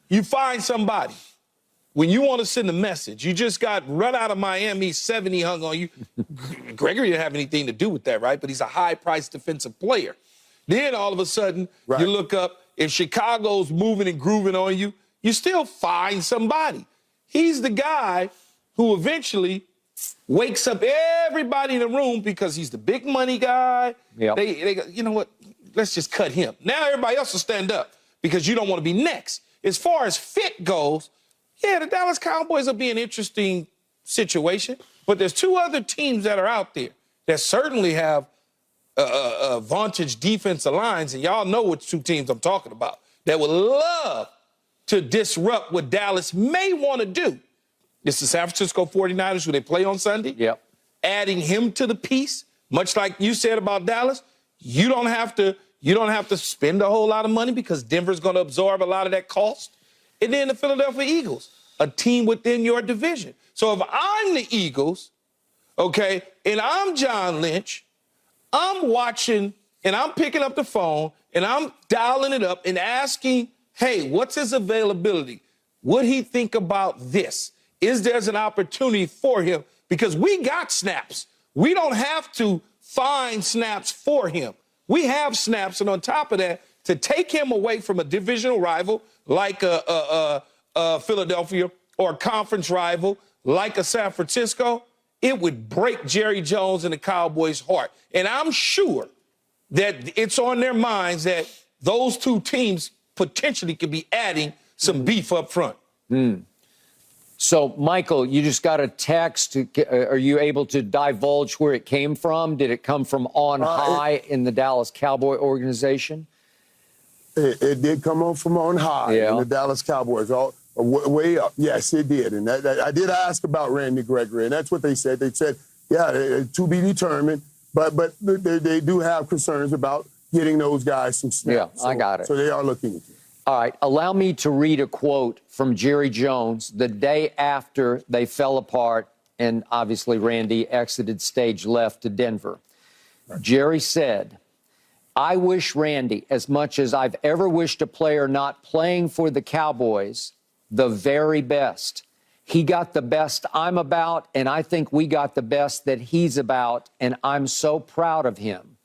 You find somebody. When you want to send a message, you just got run out of Miami, 70 hung on you. Gregory didn't have anything to do with that, right? But he's a high-priced defensive player. Then all of a sudden, you look up, if Chicago's moving and grooving on you, you still find somebody. He's the guy who eventually wakes up everybody in the room because he's the big money guy. They go, you know what, let's just cut him. Now everybody else will stand up because you don't want to be next. As far as fit goes, yeah, the Dallas Cowboys will be an interesting situation, but there's two other teams that are out there that certainly have vantage defensive lines, and y'all know which two teams I'm talking about, that would love to disrupt what Dallas may want to do. It's the San Francisco 49ers, who they play on Sunday. Adding him to the piece, much like you said about Dallas, you don't have to spend a whole lot of money because Denver's going to absorb a lot of that cost. And then the Philadelphia Eagles, a team within your division. So if I'm the Eagles, okay, and I'm John Lynch, I'm watching and I'm picking up the phone and I'm dialing it up and asking, hey, what's his availability? Would he think about this? Is there an opportunity for him? Because we got snaps. We don't have to find snaps for him. We have snaps, and on top of that, to take him away from a divisional rival like Philadelphia or a conference rival like a San Francisco, it would break Jerry Jones and the Cowboys' heart. And I'm sure that it's on their minds that those two teams potentially could be adding some beef up front. So, Michael, you just got a text. Are you able to divulge where it came from? Did it come from on high in the Dallas Cowboy organization? It did come on from on high in the Dallas Cowboys, way up. Yes, it did. And I did ask about Randy Gregory, and that's what they said. They said, to be determined, but they do have concerns about getting those guys some snaps. I got it. So they are looking at it. All right, allow me to read a quote from Jerry Jones the day after they fell apart and obviously Randy exited stage left to Denver. Jerry said, I wish Randy, as much as I've ever wished a player not playing for the Cowboys, the very best. He got the best I'm about, and I think we got the best that he's about, and I'm so proud of him.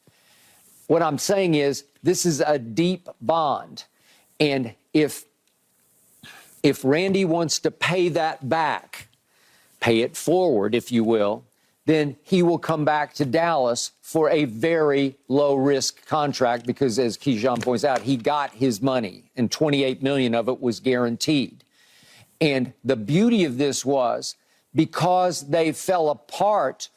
What I'm saying is this is a deep bond. And if Randy wants to pay that back, pay it forward, if you will, then he will come back to Dallas for a very low-risk contract because, as Keyshawn points out, he got his money, and $28 million of it was guaranteed. And the beauty of this was because they fell apart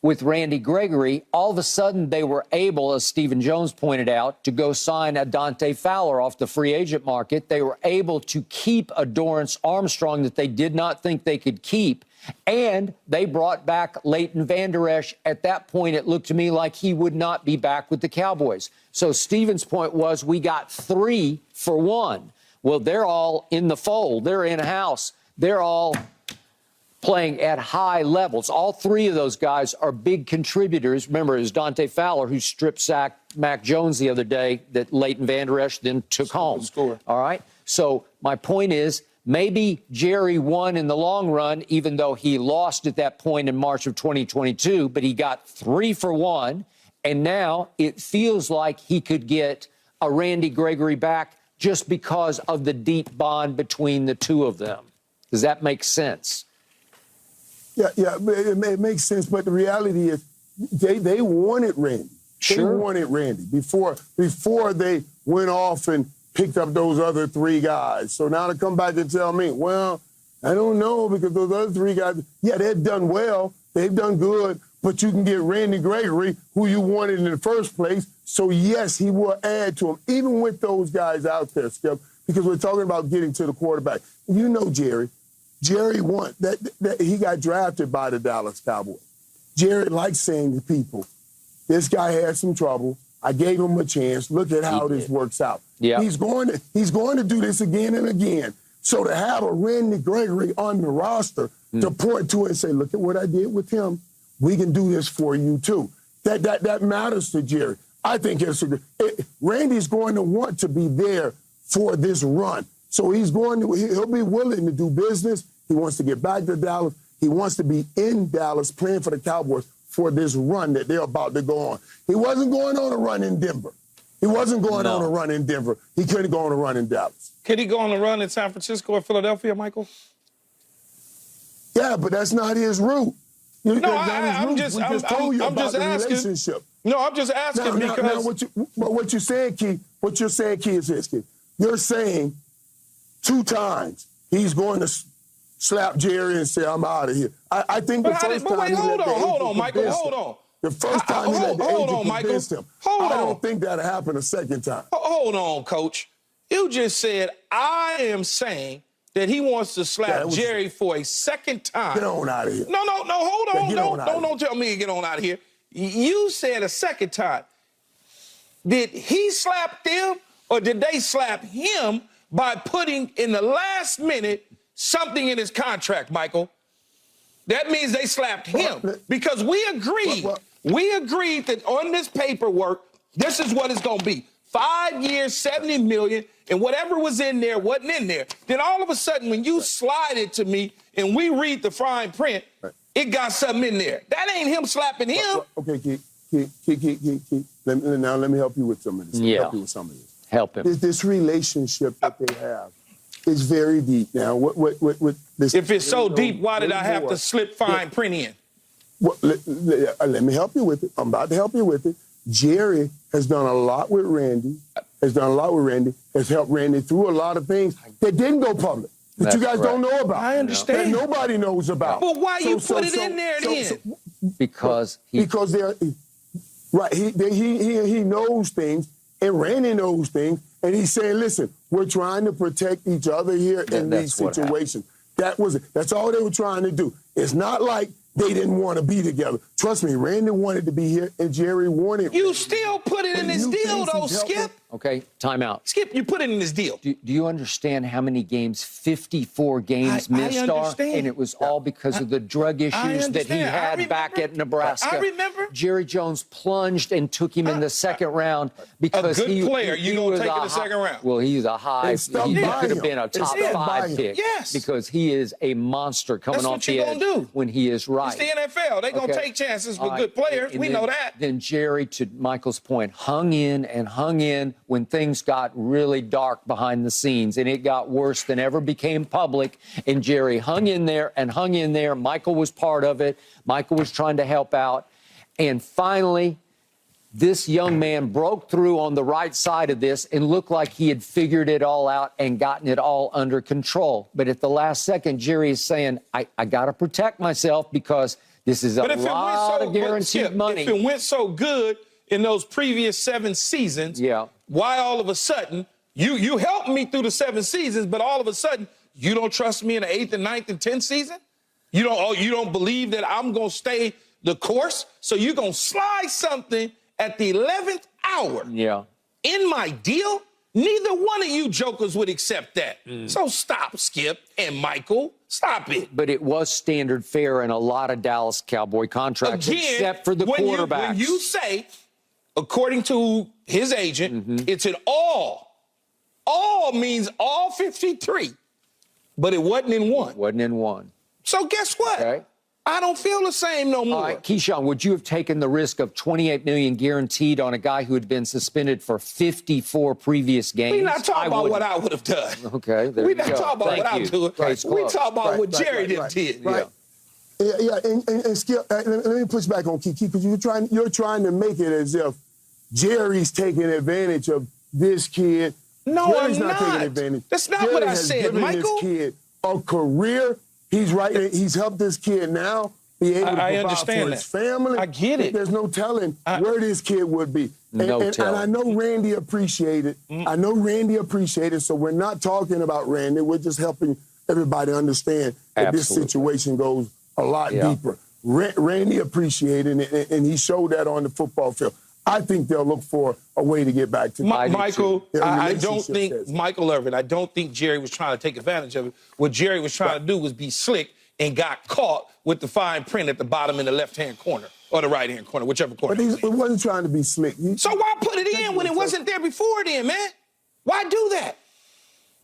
with Randy Gregory, all of a sudden they were able, as Stephen Jones pointed out, to go sign a Dante Fowler off the free agent market. They were able to keep a Dorrance Armstrong that they did not think they could keep. And they brought back Leighton Vander Esch. At that point, it looked to me like he would not be back with the Cowboys. So Stephen's point was we got 3 for 1. Well, they're all in the fold. They're in-house. They're all playing at high levels. All 3 of those guys are big contributors. Remember, it was Dante Fowler who strip-sacked Mac Jones the other day that Leighton Vander Esch then took home. All right? So my point is maybe Jerry won in the long run, even though he lost at that point in March of 2022, but he got 3 for 1, and now it feels like he could get a Randy Gregory back just because of the deep bond between the two of them. Does that make sense? Yeah, it makes sense, but the reality is they wanted Randy. They wanted Randy before they went off and picked up those other 3 guys. So now to come back and tell me, well, I don't know because those other 3 guys, yeah, they've done well. They've done good. But you can get Randy Gregory, who you wanted in the first place. So, yes, he will add to him, even with those guys out there, Skip, because we're talking about getting to the quarterback. You know Jerry. Jerry won. That he got drafted by the Dallas Cowboys. Jerry likes saying to people, this guy had some trouble. I gave him a chance. Look at how this works out. Yeah. He's going to do this again and again. So to have a Randy Gregory on the roster to point to it and say, look at what I did with him. We can do this for you, too. That matters to Jerry. I think Randy's going to want to be there for this run. So he'll be willing to do business. He wants to get back to Dallas. He wants to be in Dallas playing for the Cowboys for this run that they're about to go on. He wasn't going on a run in Denver. He wasn't going on a run in Denver. He couldn't go on a run in Dallas. Could he go on a run in San Francisco or Philadelphia, Michael? Yeah, but that's not his route. I'm just asking. No, I'm just asking because. What you're saying, Key, is this, Key. You're saying 2 times he's going to slap Jerry and say, I'm out of here. I think the first time. Wait, hold on, Michael, hold on. The first time he let the agent convince him. I don't think that'll happen a second time. Hold on, Coach. You just said, I am saying that he wants to slap Jerry for a second time. Get on out of here. No, hold on. Don't tell me to get on out of here. You said a second time. Did he slap them or did they slap him by putting in the last minute something in his contract, Michael? That means they slapped him because we agreed. We agreed that on this paperwork, this is what it's going to be. 5 years, $70 million, and whatever was in there wasn't in there. Then all of a sudden, when you slide it to me and we read the fine print, it got something in there. That ain't him slapping him. Okay, Keith. Now let me help you with some of this. Help him. This relationship that they have is very deep. Now, what this? If it's so deep, why did I have to slip fine print in? Well, let me help you with it. I'm about to help you with it. Jerry has done a lot with Randy. Has helped Randy through a lot of things that didn't go public. That you guys don't know about. I understand. That nobody knows about. But why you put it in there then? Because they're right. He knows things, and Randy knows things, and he's saying, "Listen, we're trying to protect each other here in these situations." That's all they were trying to do. It's not like they didn't want to be together. Trust me, Randy wanted to be here, and Jerry wanted. You still put it in his deal, though, Skip. Okay, timeout. Skip, you put it in his deal. Do you understand how many games, 54 games missed are? And it was all because of the drug issues that he had back at Nebraska. I remember. Jerry Jones plunged and took him in the second round because a good player. You going to take in the second round? Well, he's a high. He could have been a top 5 pick. Yes. Because he is a monster coming off the edge when he is right. It's the NFL. They're going to take chances with good players. We know that. Then Jerry, to Michael's point, hung in when things got really dark behind the scenes, and it got worse than ever became public. And Jerry hung in there. Michael was part of it. Michael was trying to help out. And finally, this young man broke through on the right side of this and looked like he had figured it all out and gotten it all under control. But at the last second, Jerry is saying, I got to protect myself because this is a lot of guaranteed money. If it went so good in those previous 7 seasons, why all of a sudden, you helped me through the 7 seasons, but all of a sudden, you don't trust me in the 8th and 9th and 10th season? You don't believe that I'm going to stay the course? So you're going to slide something at the 11th hour in my deal? Neither one of you jokers would accept that. So stop, Skip and Michael. Stop it. But it was standard fare in a lot of Dallas Cowboy contracts, except for the quarterbacks. When you say, according to his agent, it's an all. All means all 53. But it wasn't in one. So guess what? Okay. I don't feel the same no more. All right, Keyshawn, would you have taken the risk of $28 million guaranteed on a guy who had been suspended for 54 previous games? We're not talking about what I would have done. Okay, we're not talking about what I would do. We're talking about what Jerry did. Right. And Skip, let me push back on Kiki, because you're trying to make it as if Jerry's taking advantage of this kid. No, Jerry's I'm not. taking advantage. That's not Jerry what I has said, given Michael. this kid a career. He's right. He's helped this kid now be able to provide for his family. I get it. There's no telling where this kid would be. And I know Randy appreciated. I know Randy appreciated. So we're not talking about Randy. We're just helping everybody understand that this situation goes a lot deeper. Randy appreciated it, and he showed that on the football field. I think they'll look for a way to get back to Michael. I don't think Michael Irvin. I don't think Jerry was trying to take advantage of it. What Jerry was trying to do was be slick and got caught with the fine print at the bottom in the left-hand corner or the right-hand corner, whichever corner. But it wasn't trying to be slick. So why put it in when it wasn't there before then, man? Why do that?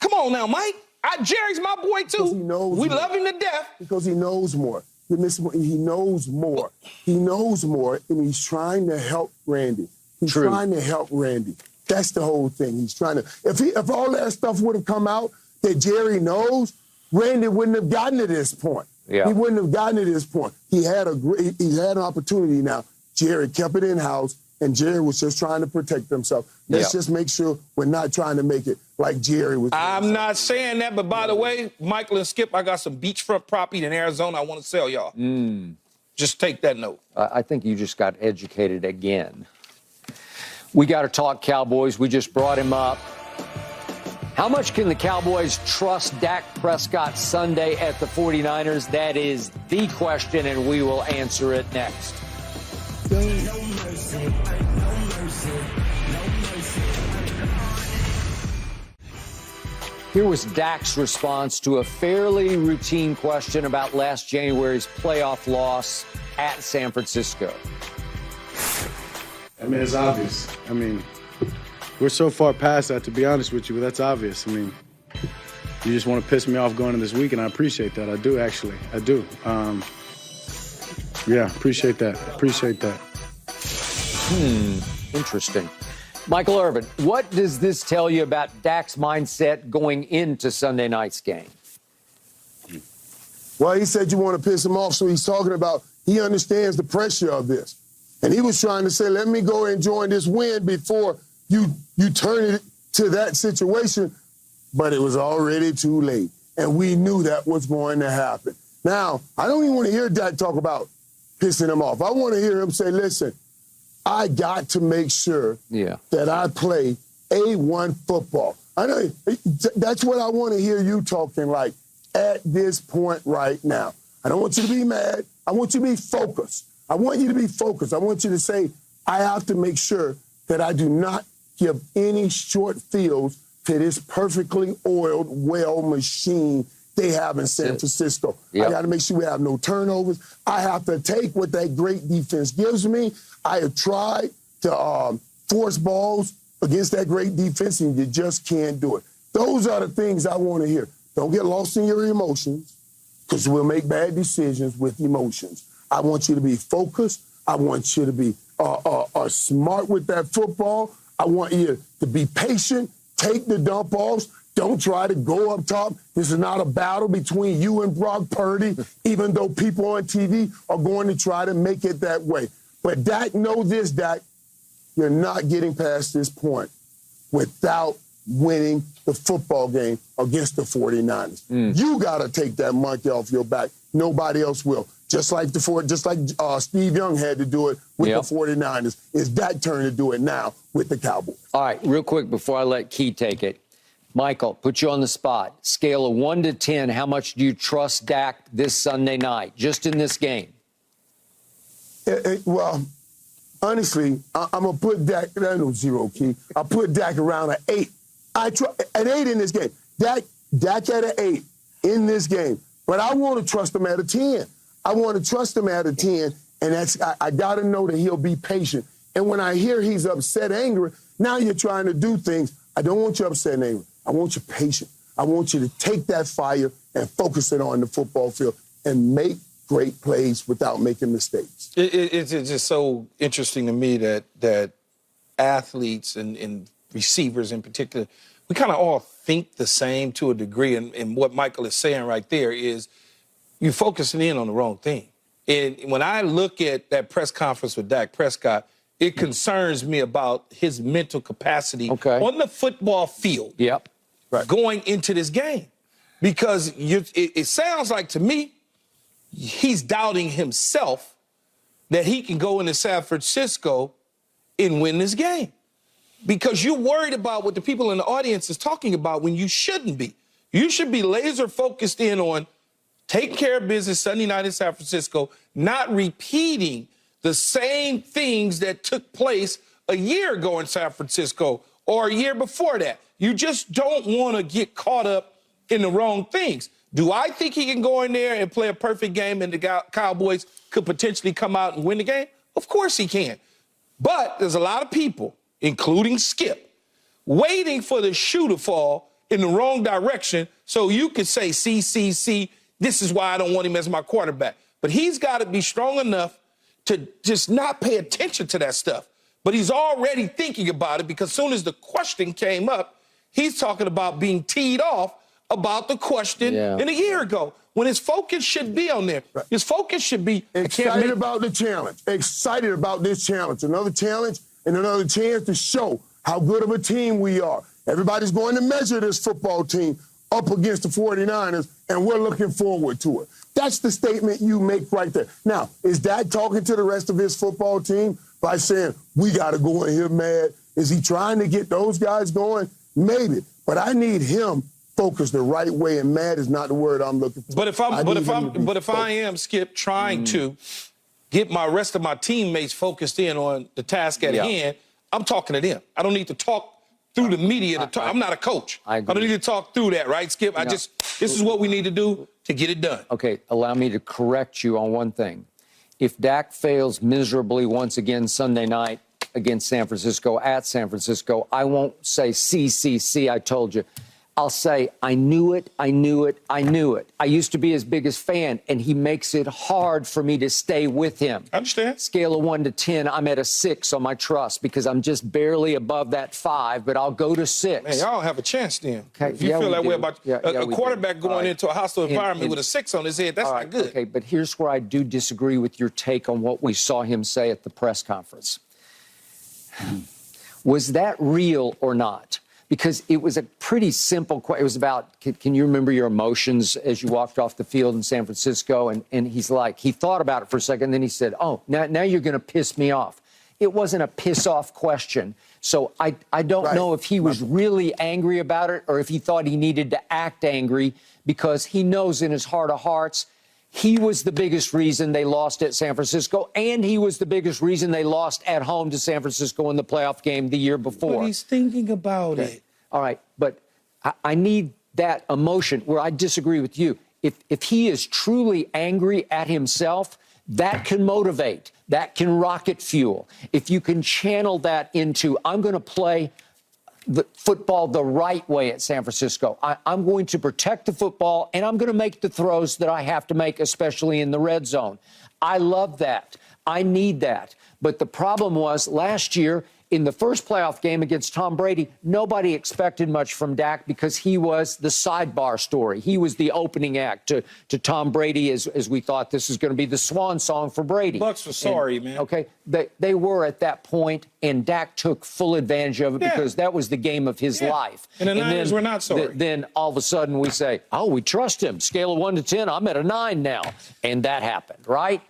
Come on now, Mike. Jerry's my boy, too. Because he knows we more. love him to death. Because he knows more. He knows more. He knows more, and he's trying to help Randy. He's trying to help Randy. That's the whole thing. He's trying to. If all that stuff would have come out that Jerry knows, Randy wouldn't have gotten to this point. Yeah. He wouldn't have gotten to this point. He had an opportunity now. Jerry kept it in-house, and Jerry was just trying to protect himself. Let's just make sure we're not trying to make it like Jerry was. I'm not saying that, but by the way, Michael and Skip, I got some beachfront property in Arizona I want to sell y'all. Just take that note. I think you just got educated again. We got to talk Cowboys. We just brought him up. How much can the Cowboys trust Dak Prescott Sunday at the 49ers? That is the question, and we will answer it next. No mercy, no mercy, no mercy. Here was Dak's response to a fairly routine question about last January's playoff loss at San Francisco. I mean, it's obvious. I mean, we're so far past that, to be honest with you, but that's obvious. I mean, you just want to piss me off going into this week, and I appreciate that. I do, actually. I do. Yeah, appreciate that. Appreciate that. Interesting. Michael Irvin, what does this tell you about Dak's mindset going into Sunday night's game? Well, he said you want to piss him off, so he's talking about he understands the pressure of this. And he was trying to say, let me go and join this win before you turn it to that situation. But it was already too late. And we knew that was going to happen. Now, I don't even want to hear Dak talk about pissing him off. I want to hear him say, listen, I got to make sure that I play A1 football. I know that's what I want to hear you talking like at this point right now. I don't want you to be mad. I want you to be focused. I want you to be focused. I want you to say, I have to make sure that I do not give any short fields to this perfectly oiled, well machine they have in San Francisco. I got to make sure we have no turnovers. I have to take what that great defense gives me. I have tried to force balls against that great defense, and you just can't do it. Those are the things I want to hear. Don't get lost in your emotions, because we'll make bad decisions with emotions. I want you to be focused. I want you to be smart with that football. I want you to be patient. Take the dump offs. Don't try to go up top. This is not a battle between you and Brock Purdy, even though people on TV are going to try to make it that way. But Dak, know this, Dak, you're not getting past this point without winning the football game against the 49ers. You got to take that monkey off your back. Nobody else will. Just like Steve Young had to do it with the 49ers. It's Dak's turn to do it now with the Cowboys. All right, real quick before I let Key take it. Michael, put you on the spot. Scale of 1 to 10, how much do you trust Dak this Sunday night, just in this game? Well, honestly, I'm going to put Dak, no zero, Key. I'll put Dak around an 8. An 8 in this game. Dak at an 8 in this game. But I want to trust him at a 10. I want to trust him at a 10, and I got to know that he'll be patient. And when I hear he's upset, angry, now you're trying to do things. I don't want you upset and angry. I want you patient. I want you to take that fire and focus it on the football field and make great plays without making mistakes. It's just so interesting to me that athletes and receivers in particular, we kind of all think the same to a degree. And what Michael is saying right there is you're focusing in on the wrong thing. And when I look at that press conference with Dak Prescott, it concerns me about his mental capacity on the football field going into this game. Because it sounds like to me he's doubting himself that he can go into San Francisco and win this game. Because you're worried about what the people in the audience is talking about when you shouldn't be. You should be laser focused in on taking care of business Sunday night in San Francisco, not repeating the same things that took place a year ago in San Francisco or a year before that. You just don't want to get caught up in the wrong things. Do I think he can go in there and play a perfect game and the Cowboys could potentially come out and win the game? Of course he can. But there's a lot of people, including Skip, waiting for the shoe to fall in the wrong direction so you could say, see, this is why I don't want him as my quarterback. But he's got to be strong enough to just not pay attention to that stuff. But he's already thinking about it because as soon as the question came up, he's talking about being teed off about the question in a year ago when his focus should be on there. His focus should be excited about the challenge. Excited about this challenge. Another challenge and another chance to show how good of a team we are. Everybody's going to measure this football team up against the 49ers, and we're looking forward to it. That's the statement you make right there. Now, is Dak talking to the rest of his football team by saying, we got to go in here mad? Is he trying to get those guys going? Maybe. But I need him focused the right way, and mad is not the word I'm looking for. But if I am, Skip, trying to get my rest of my teammates focused in on the task at hand, I'm talking to them. I don't need to talk through the media to talk. I'm not a coach. I don't need to talk through that, right, Skip? This is what we need to do to get it done. Okay, allow me to correct you on one thing. If Dak fails miserably once again Sunday night against San Francisco, at San Francisco, I won't say, see, I told you. I'll say, I knew it. I used to be his biggest fan, and he makes it hard for me to stay with him. I understand. Scale of 1 to 10, I'm at a 6 on my trust because I'm just barely above that 5, but I'll go to 6. Man, y'all don't have a chance then. Okay. If you feel that way about a quarterback going into a hostile environment with a 6 on his head, that's not good. Okay, but here's where I do disagree with your take on what we saw him say at the press conference. Was that real or not? Because it was a pretty simple question. It was about, can you remember your emotions as you walked off the field in San Francisco? And he's like, he thought about it for a second, then he said, oh, now you're going to piss me off. It wasn't a piss-off question. So I don't know if he was really angry about it or if he thought he needed to act angry because he knows in his heart of hearts he was the biggest reason they lost at San Francisco, and he was the biggest reason they lost at home to San Francisco in the playoff game the year before. But he's thinking about it. All right, but I need that emotion where I disagree with you. If he is truly angry at himself, that can motivate. That can rocket fuel. If you can channel that into, I'm going to play the football the right way at San Francisco. I'm going to protect the football, and I'm going to make the throws that I have to make, especially in the red zone. I love that. I need that. But the problem was last year, in the first playoff game against Tom Brady, nobody expected much from Dak because he was the sidebar story. He was the opening act to Tom Brady as we thought this was going to be the swan song for Brady. Bucks were sorry, man. Okay, they were at that point, and Dak took full advantage of it because that was the game of his life. And the Niners were not sorry. Then all of a sudden we say, oh, we trust him. Scale of 1 to 10, I'm at a 9 now. And that happened, right?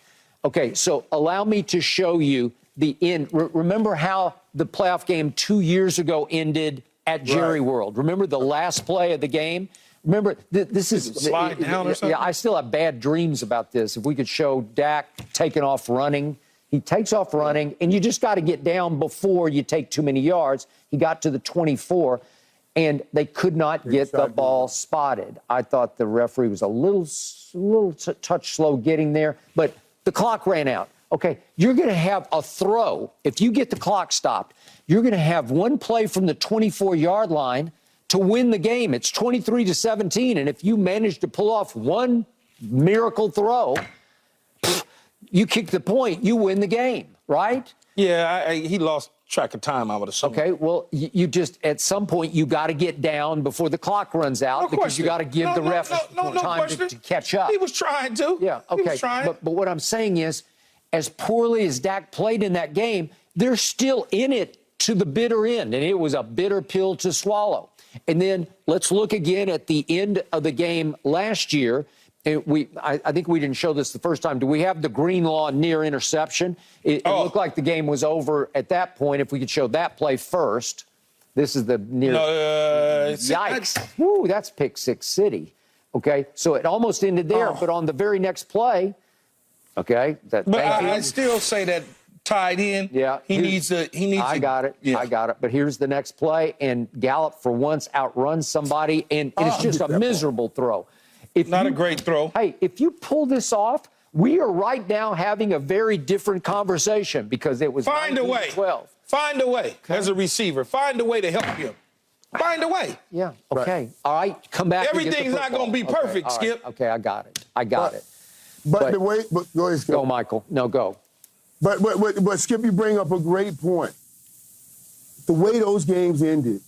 Okay, so allow me to show you the end. Remember how the playoff game 2 years ago ended at Jerry World? Remember the last play of the game? Remember, this is slide down or something? Yeah, I still have bad dreams about this. If we could show Dak taking off running. He takes off running, and you just got to get down before you take too many yards. He got to the 24, and they could not get the ball spotted. I thought the referee was a little touch slow getting there, but the clock ran out. Okay, you're going to have a throw. If you get the clock stopped, you're going to have one play from the 24-yard line to win the game. It's 23-17, and if you manage to pull off one miracle throw, you kick the point, you win the game, right? Yeah, he lost track of time, I would assume. Okay, well, you just, at some point, you got to get down before the clock runs out because you got to give the ref time to catch up. He was trying to. Yeah, okay. But what I'm saying is, as poorly as Dak played in that game, they're still in it to the bitter end, and it was a bitter pill to swallow. And then let's look again at the end of the game last year. And I think we didn't show this the first time. Do we have the Greenlaw near interception? It looked like the game was over at that point. If we could show that play first. This is the near. Yikes. Woo, that's pick six city. Okay, so it almost ended there, but on the very next play, okay. But I still say that tied in. Yeah. He needs. I got it. Yeah. I got it. But here's the next play, and Gallup for once outruns somebody, and it's just a miserable throw. Not a great throw. Hey, if you pull this off, we are right now having a very different conversation because it was Find a way. 12. Find a way as a receiver. Find a way to help him. Find a way. Yeah. Okay. Right. All right. Come back. Everything's not going to be perfect, Skip. Right. Okay. I got it. But the way. But go ahead, Skip. Go, Michael. No, go. But Skip, you bring up a great point. The way those games ended,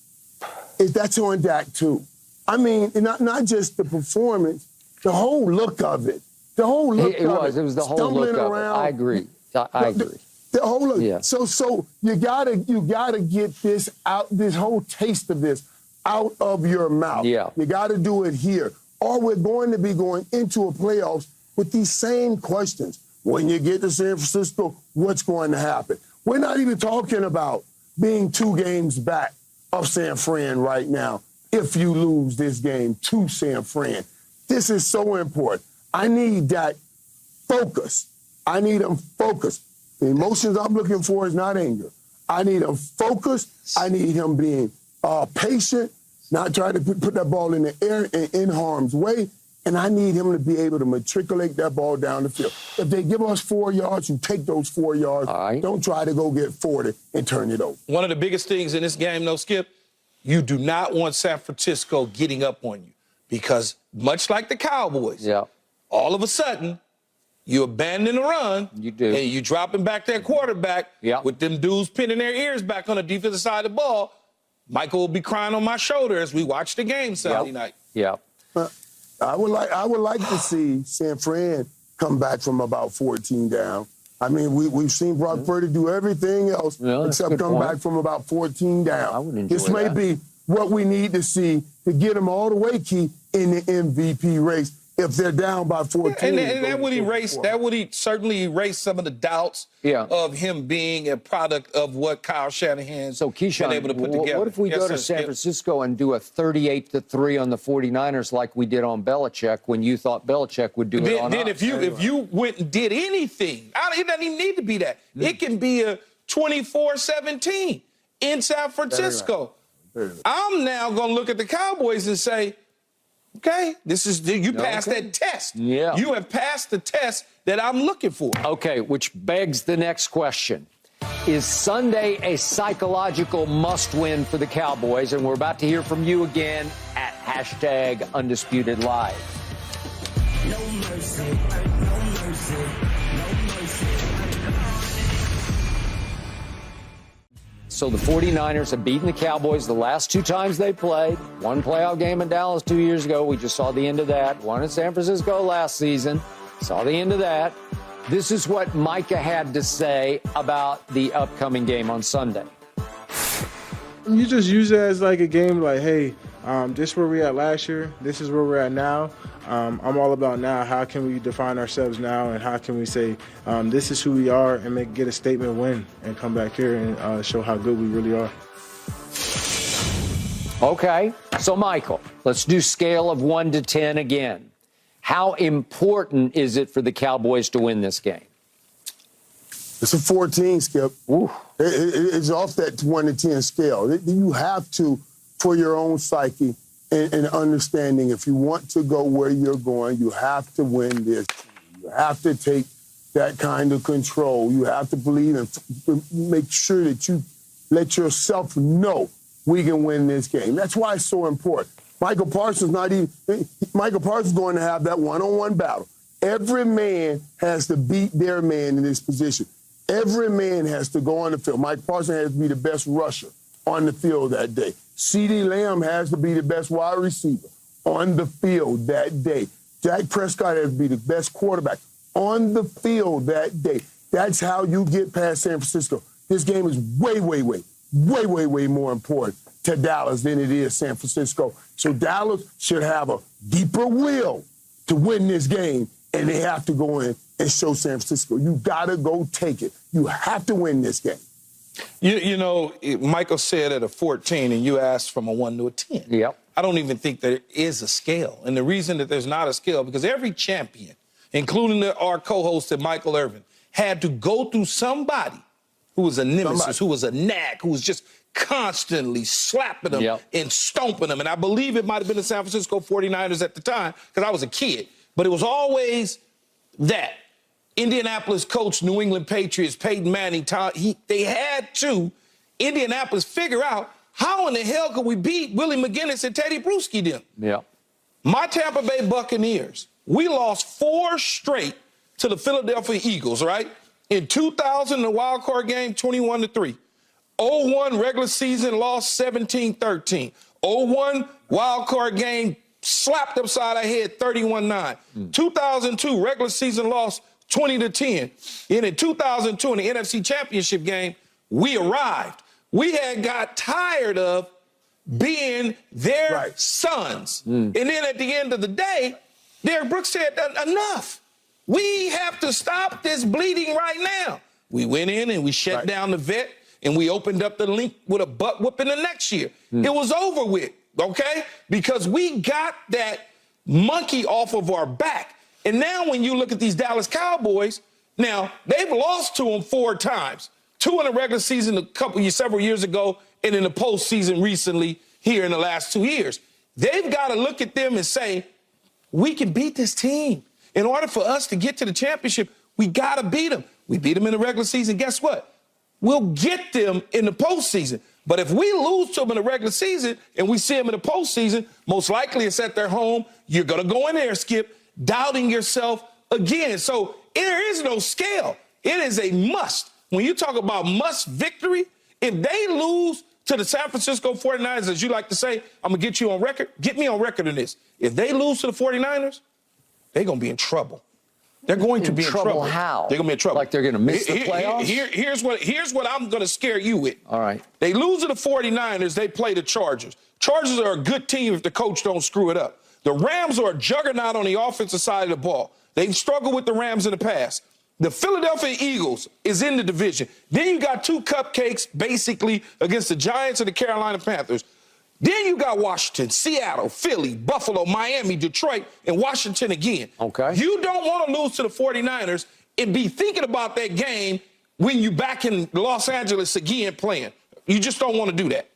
that's on Dak too. I mean, not just the performance, the whole look of it. The whole look of it. It was the whole look of it. I agree. I agree. The whole look. Yeah. So you gotta get this out, this whole taste of this out of your mouth. Yeah. You gotta do it here. Or we're going to be going into a playoffs with these same questions. When you get to San Francisco, what's going to happen? We're not even talking about being 2 games back of San Fran right now. If you lose this game to San Fran, this is so important. I need that focus. I need him focused. The emotions I'm looking for is not anger. I need him focused. I need him being patient, not trying to put that ball in the air and in harm's way. And I need him to be able to matriculate that ball down the field. If they give us 4 yards, you take those 4 yards. Right. Don't try to go get 40 and turn it over. One of the biggest things in this game, though, Skip, you do not want San Francisco getting up on you because much like the Cowboys, all of a sudden, you abandon the run. You do. And you dropping back that quarterback with them dudes pinning their ears back on the defensive side of the ball. Michael will be crying on my shoulder as we watch the game Saturday night. Yeah. I would like to see San Fran come back from about 14 down. I mean, we've seen Brock Purdy do everything else except come back from about 14 down. I would enjoy this may be what we need to see to get them all the way, Key, in the MVP race if they're down by 14. And that would certainly erase some of the doubts of him being a product of what Kyle Shanahan's been able to put together. What if we go to San Francisco and do a 38-3 on the 49ers like we did on Belichick when you thought Belichick would do it on us? Then if you went and did anything, it doesn't even need to be that. It can be a 24-17 in San Francisco. I'm now going to look at the Cowboys and say, okay, you passed that test. Yeah. You have passed the test that I'm looking for. Okay, which begs the next question. Is Sunday a psychological must-win for the Cowboys? And we're about to hear from you again at #UndisputedLive. No mercy, no mercy, no mercy. So the 49ers have beaten the Cowboys the last 2 times they played. One playoff game in Dallas 2 years ago. We just saw the end of that. One in San Francisco last season. Saw the end of that. This is what Micah had to say about the upcoming game on Sunday. You just use it as like a game like, hey, this is where we at last year. This is where we're at now. I'm all about now. How can we define ourselves now, and how can we say this is who we are and get a statement win and come back here and show how good we really are. Okay, so Michael, let's do scale of 1 to 10 again. How important is it for the Cowboys to win this game? It's a 14, Skip. It's off that 1 to 10 scale. You have to, for your own psyche and understanding, if you want to go where you're going, you have to win this. You have to take that kind of control. You have to believe and make sure that you let yourself know we can win this game. That's why it's so important. Michael Parsons going to have that one-on-one battle. Every man has to beat their man in this position. Every man has to go on the field. Mike Parsons has to be the best rusher on the field that day. CeeDee Lamb has to be the best wide receiver on the field that day. Dak Prescott has to be the best quarterback on the field that day. That's how you get past San Francisco. this game is way more important to Dallas than it is San Francisco. So Dallas should have a deeper will to win this game, and they have to go in and show San Francisco, you got to go take it. You have to win this game. You know, Michael said at a 14, and you asked from a 1 to a 10. Yep. I don't even think there is a scale. And the reason that there's not a scale, because every champion, including our co-host Michael Irvin, had to go through somebody who was a nemesis, who was a nag, who was just constantly slapping them and stomping them. And I believe it might have been the San Francisco 49ers at the time, because I was a kid. But it was always that. Indianapolis coach, New England Patriots, Peyton Manning, they had to, Indianapolis, figure out how in the hell could we beat Willie McGinnis and Teddy Bruschi them? Yeah. My Tampa Bay Buccaneers, we lost 4 straight to the Philadelphia Eagles, right? In 2000, the wild card game, 21-3. 0-1 regular season loss, 17-13. 0-1 wild card game, slapped upside our head, 31-9. 2002 regular season loss, 20-10. And in 2002, in the NFC Championship game, we arrived. We had got tired of being their sons. And then at the end of the day, Derek Brooks said, enough. We have to stop this bleeding right now. We went in and we shut down the vet, and we opened up the link with a butt whooping the next year. It was over with, okay? Because we got that monkey off of our back. And now when you look at these Dallas Cowboys, now they've lost to them 4 times. 2 in the regular season several years ago, and in the postseason recently here in the last 2 years. They've got to look at them and say, we can beat this team. In order for us to get to the championship, we got to beat them. We beat them in the regular season. Guess what? We'll get them in the postseason. But if we lose to them in the regular season and we see them in the postseason, most likely it's at their home. You're going to go in there, Skip, doubting yourself again. So there is no scale. It is a must. When you talk about must victory, if they lose to the San Francisco 49ers, as you like to say, I'm going to get you on record. Get me on record in this. If they lose to the 49ers, they're going to be in trouble. They're going to be in trouble. How? They're going to be in trouble. Like they're going to miss the playoffs? Here's what I'm going to scare you with. All right. They lose to the 49ers, they play the Chargers. Chargers are a good team if the coach don't screw it up. The Rams are a juggernaut on the offensive side of the ball. They've struggled with the Rams in the past. The Philadelphia Eagles is in the division. Then you got 2 cupcakes, basically, against the Giants and the Carolina Panthers. Then you got Washington, Seattle, Philly, Buffalo, Miami, Detroit, and Washington again. Okay. You don't want to lose to the 49ers and be thinking about that game when you back in Los Angeles again playing. You just don't want to do that.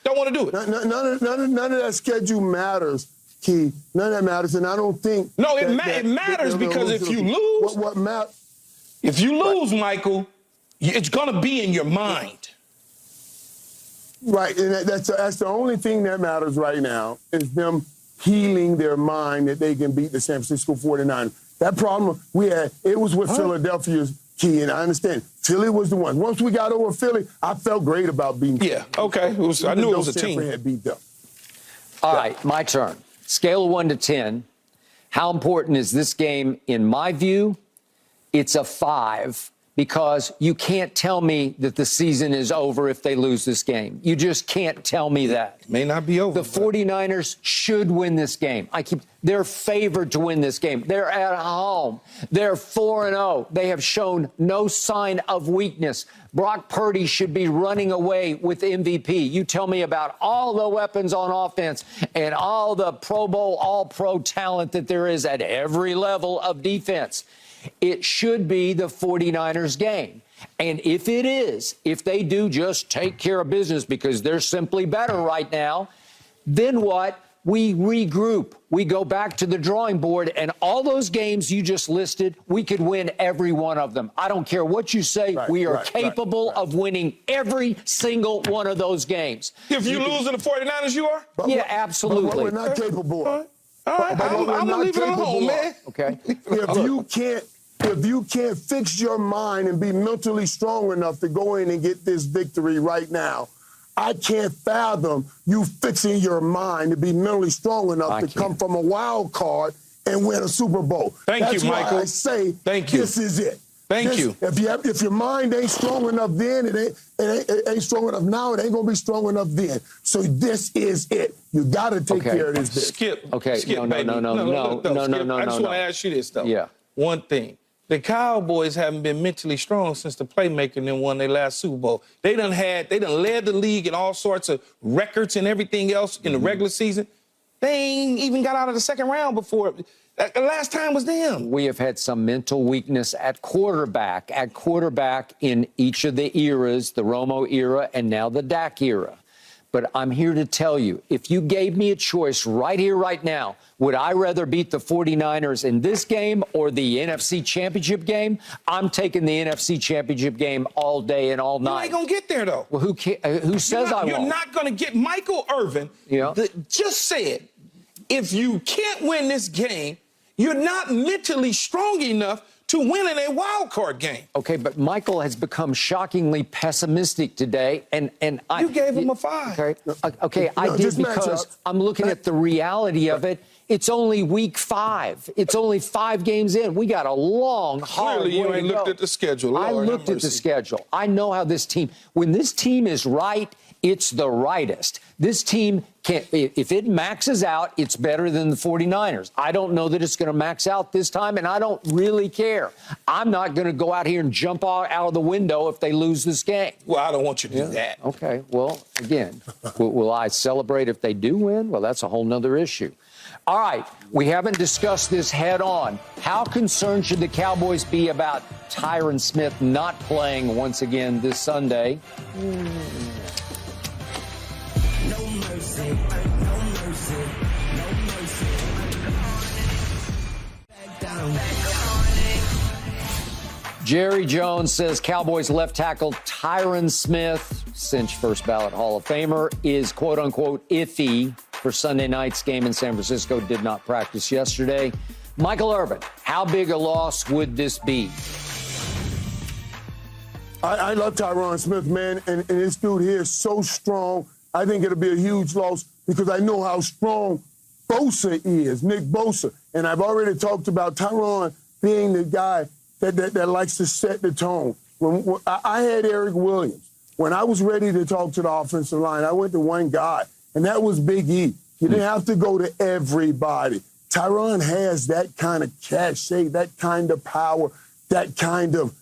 Don't want to do it. None of that schedule matters, Key. None of that matters, and I don't think... No, it matters because if you lose... What matters? If you lose, Michael, it's going to be in your mind. Right, and that's the only thing that matters right now is them healing their mind that they can beat the San Francisco 49ers. That problem we had, it was with Philadelphia's Key, and I understand. Philly was the one. Once we got over Philly, I felt great about beating Philly. Yeah, okay. I knew it was a team. Had beat them. All right, my turn. Scale of 1 to 10. How important is this game in my view? It's a 5 because you can't tell me that the season is over if they lose this game. You just can't tell me that. It may not be over. The 49ers should win this game. They're favored to win this game. They're at home. They're 4-0. They have shown no sign of weakness. Brock Purdy should be running away with MVP. You tell me about all the weapons on offense and all the Pro Bowl, all-pro talent that there is at every level of defense. It should be the 49ers game. And if it is, if they do just take care of business because they're simply better right now, then what? We regroup. We go back to the drawing board, and all those games you just listed, we could win every one of them. I don't care what you say. We are capable of winning every single one of those games. If you lose to the 49ers, you are? Yeah, absolutely. But we're not capable of. All right, I'm going to leave it alone, man. Okay. If you can't fix your mind and be mentally strong enough to go in and get this victory right now, I can't fathom you fixing your mind to be mentally strong enough to come from a wild card and win a Super Bowl. Thank you, Michael. That's why I say this is it. Thank you. If your mind ain't strong enough then, it ain't strong enough now, it ain't going to be strong enough then. So this is it. You got to take care of this business. Skip. Okay. Skip, No. baby. Skip. I just want to ask you this, though. Yeah. One thing. The Cowboys haven't been mentally strong since the playmaker then won their last Super Bowl. They done led the league in all sorts of records and everything else in the regular season. They ain't even got out of the second round before. The last time was them. We have had some mental weakness at quarterback in each of the eras, the Romo era and now the Dak era. But I'm here to tell you, if you gave me a choice right here, right now, would I rather beat the 49ers in this game or the NFC Championship game? I'm taking the NFC Championship game all day and all night. You ain't going to get there, though. Well, who says I won't? You're not going to get Michael Irvin. Yeah. Just said, if you can't win this game, you're not mentally strong enough to win in a wild card game. Okay, but Michael has become shockingly pessimistic today, and you gave him a 5. Okay, I did because I'm looking at the reality of it. It's only week 5. It's only 5 games in. We got a long, hard way to go. Clearly, you ain't looked at the schedule. I looked at the schedule. I know how this team. When this team is right, it's the rightest. This team can't. If it maxes out, it's better than the 49ers. I don't know that it's going to max out this time, and I don't really care. I'm not going to go out here and jump out of the window if they lose this game. Well, I don't want you to do that. Okay. Well, again, will I celebrate if they do win? Well, that's a whole nother issue. All right, we haven't discussed this head on. How concerned should the Cowboys be about Tyron Smith not playing once again this Sunday? No mercy, no mercy, no mercy. Back down. Jerry Jones says Cowboys left tackle Tyron Smith, cinch first ballot Hall of Famer, is quote unquote iffy for Sunday night's game in San Francisco. Did not practice yesterday. Michael Irvin, how big a loss would this be? I love Tyron Smith, man, and this dude here is so strong. I think it'll be a huge loss because I know how strong Bosa is, Nick Bosa. And I've already talked about Tyron being the guy that likes to set the tone. When I had Eric Williams. When I was ready to talk to the offensive line, I went to one guy, and that was Big E. You didn't have to go to everybody. Tyron has that kind of cachet, that kind of power, that kind of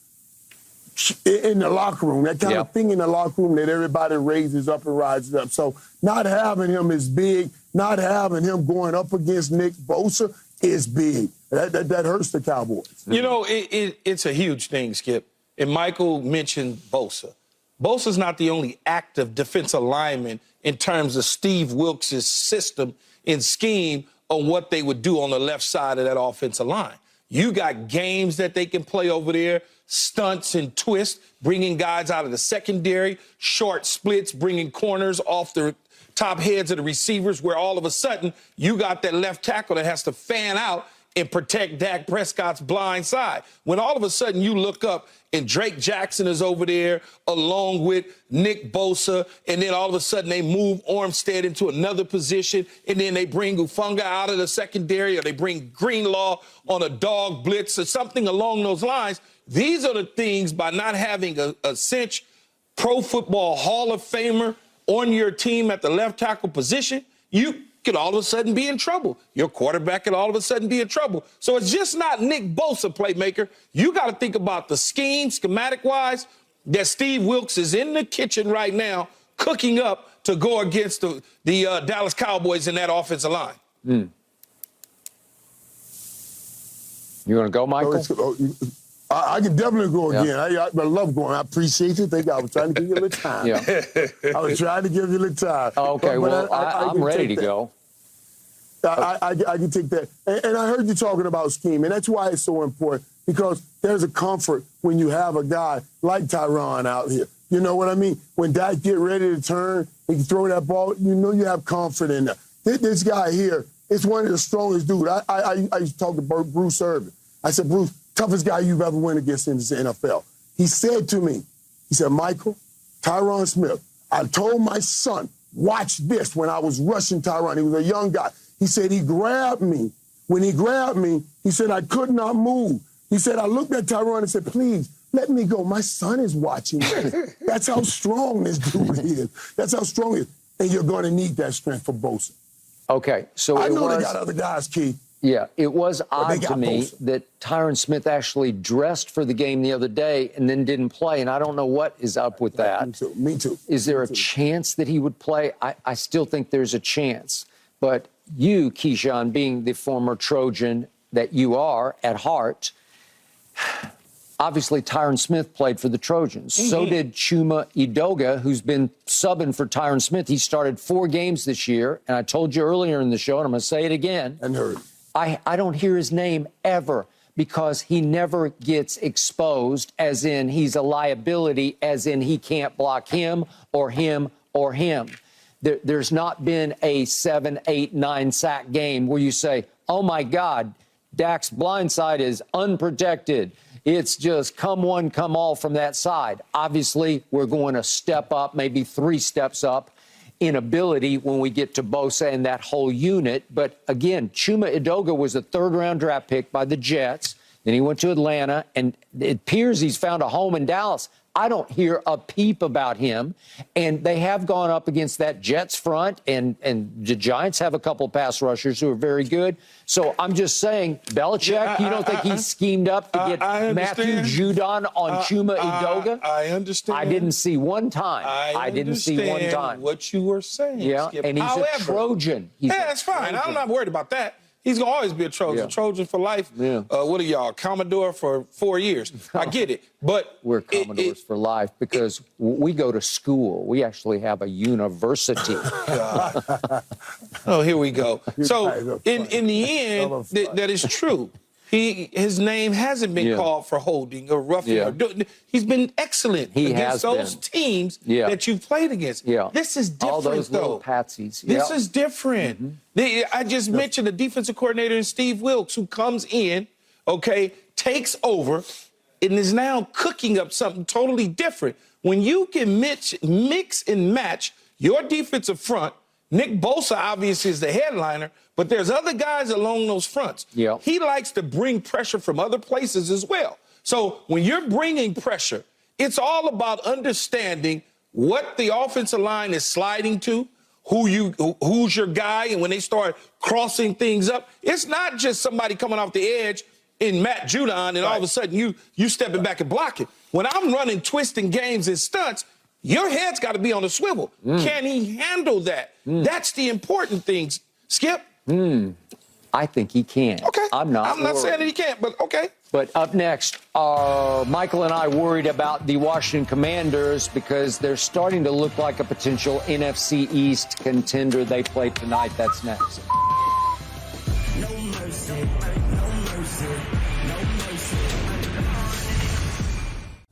in the locker room, that kind of thing in the locker room that everybody raises up and rises up. So not having him is big. Not having him going up against Nick Bosa is big. That hurts the Cowboys. You know, it's a huge thing, Skip. And Michael mentioned Bosa. Bosa's not the only active defensive lineman in terms of Steve Wilks' system and scheme on what they would do on the left side of that offensive line. You got games that they can play over there, stunts and twists, bringing guys out of the secondary, short splits, bringing corners off the top heads of the receivers, where all of a sudden you got that left tackle that has to fan out and protect Dak Prescott's blind side. When all of a sudden you look up and Drake Jackson is over there along with Nick Bosa, and then all of a sudden they move Armstead into another position, and then they bring Ufunga out of the secondary, or they bring Greenlaw on a dog blitz or something along those lines. These are the things, by not having a cinch Pro Football Hall of Famer on your team at the left tackle position, you could all of a sudden be in trouble. Your quarterback could all of a sudden be in trouble. So it's just not Nick Bosa, playmaker. You got to think about the scheme, schematic-wise, that Steve Wilks is in the kitchen right now cooking up to go against the Dallas Cowboys in that offensive line. You want to go, Michael? I can definitely go again. I love going. I appreciate you. I was trying to give you a little time. I was trying to give you a little time. Okay, well, I'm ready to go. I can take that. And I heard you talking about scheme, and that's why it's so important, because there's a comfort when you have a guy like Tyron out here. You know what I mean? When Dak get ready to turn, he can throw that ball, you know you have comfort in that. This guy here is one of the strongest dudes. I used to talk to Bruce Irvin. I said, Bruce, toughest guy you've ever went against in the NFL. He said to me, he said, Michael, Tyron Smith, I told my son, watch this, when I was rushing Tyron. He was a young guy. He said he grabbed me. When he grabbed me, he said I could not move. He said, I looked at Tyron and said, please, let me go. My son is watching this. That's how strong this dude is. That's how strong he is. And you're going to need that strength for Bosa. Okay, so I know they got other guys, Keith. Yeah, it was odd to me Bosa. that Tyron Smith actually dressed for the game the other day and then didn't play, and I don't know what is up with that. Me too. Is there a chance that he would play? I still think there's a chance. But you, Keyshawn, being the former Trojan that you are at heart, obviously Tyron Smith played for the Trojans. Mm-hmm. So did Chuma Edoga, who's been subbing for Tyron Smith. He started 4 games this year, and I told you earlier in the show, and I'm going to say it again. And heard. I don't hear his name ever because he never gets exposed, as in he's a liability, as in he can't block him or him or him. There's not been a 7, 8, 9 sack game where you say, oh, my God, Dak's blind side is unprotected. It's just come one, come all from that side. Obviously, we're going to step up, maybe 3 steps up in ability when we get to Bosa and that whole unit. But again, Chuma Edoga was a 3rd-round draft pick by the Jets. Then he went to Atlanta, and it appears he's found a home in Dallas. I don't hear a peep about him. And they have gone up against that Jets front, and the Giants have a couple pass rushers who are very good. So I'm just saying, Belichick, you don't think he's schemed up to get Matthew Judon on Chuma Edoga? I understand. I didn't see one time. I didn't see one time. What you were saying. Yeah, Skip. and he's a Trojan. That's fine. I'm not worried about that. He's going to always be a Trojan. Yeah. Trojan for life. Yeah. What are y'all, Commodore for 4 years? I get it. But we're Commodores for life because we go to school. We actually have a university. Oh, here we go. So in the end, that is true. His name hasn't been called for holding or roughing. Or he's been excellent against those teams that you've played against. Yeah. This is different, all those though. little patsies. This is different. I just mentioned the defensive coordinator, Steve Wilks, who comes in, takes over, and is now cooking up something totally different. When you can mix and match your defensive front, Nick Bosa obviously is the headliner, but there's other guys along those fronts. Yeah. He likes to bring pressure from other places as well. So when you're bringing pressure, it's all about understanding what the offensive line is sliding to, who's your guy, and when they start crossing things up, it's not just somebody coming off the edge in Matt Judon and all of a sudden you stepping back and blocking. When I'm running twisting games and stunts, your head's got to be on a swivel. Can he handle that? That's the important things. Skip? I think he can. Okay. I'm not saying that he can't, but okay. But up next, Michael and I worried about the Washington Commanders because they're starting to look like a potential NFC East contender. They play tonight. That's next. No mercy, no mercy, no mercy.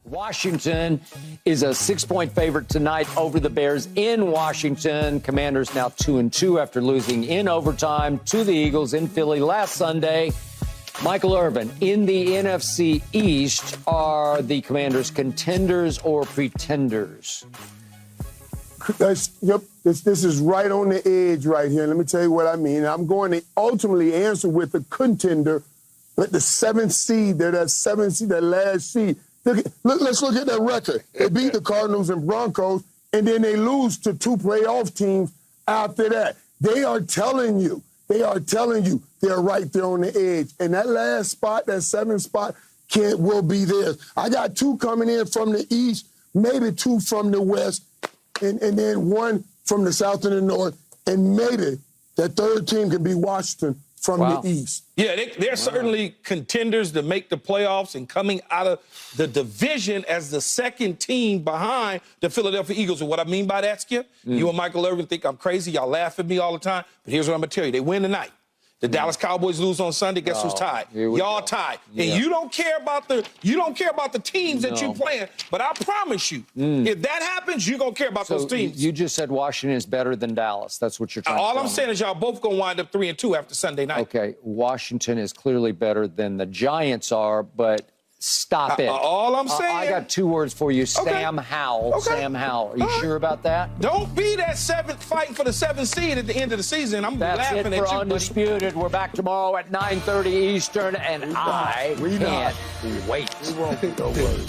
Washington is a 6-point favorite tonight over the Bears in Washington. Commanders now 2-2 after losing in overtime to the Eagles in Philly last Sunday. Michael Irvin, in the NFC East, are the Commanders contenders or pretenders? This is right on the edge right here. Let me tell you what I mean. I'm going to ultimately answer with a contender, but the 7th seed, they're that 7th seed, that last seed. Let's look at their record. They beat the Cardinals and Broncos, and then they lose to 2 playoff teams after that. They are telling you they're right there on the edge. And that last spot, that 7th spot, will be theirs. I got 2 coming in from the East, maybe 2 from the West, and then 1 from the South and the North, and maybe that 3rd team could be Washington from the East. Yeah, they're certainly contenders to make the playoffs and coming out of the division as the 2nd team behind the Philadelphia Eagles. And what I mean by that, Skip, you and Michael Irvin think I'm crazy. Y'all laugh at me all the time. But here's what I'm going to tell you. They win tonight. The Dallas Cowboys lose on Sunday. Guess who's tied? Y'all tied. And you don't care about the teams that you playing. But I promise you, if that happens, you're gonna care about those teams. You just said Washington is better than Dallas. That's what you're trying to All I'm saying is y'all both gonna wind up 3-2 after Sunday night. Okay, Washington is clearly better than the Giants are, but Stop it. All I'm saying. I got 2 words for you. Sam Howell. Okay. Sam Howell. Are you sure about that? Don't be that fighting for the 7th seed at the end of the season. I'm That's laughing it at for you. Undisputed. We're back tomorrow at 9:30 Eastern, and I can't wait. We won't be, don't worry.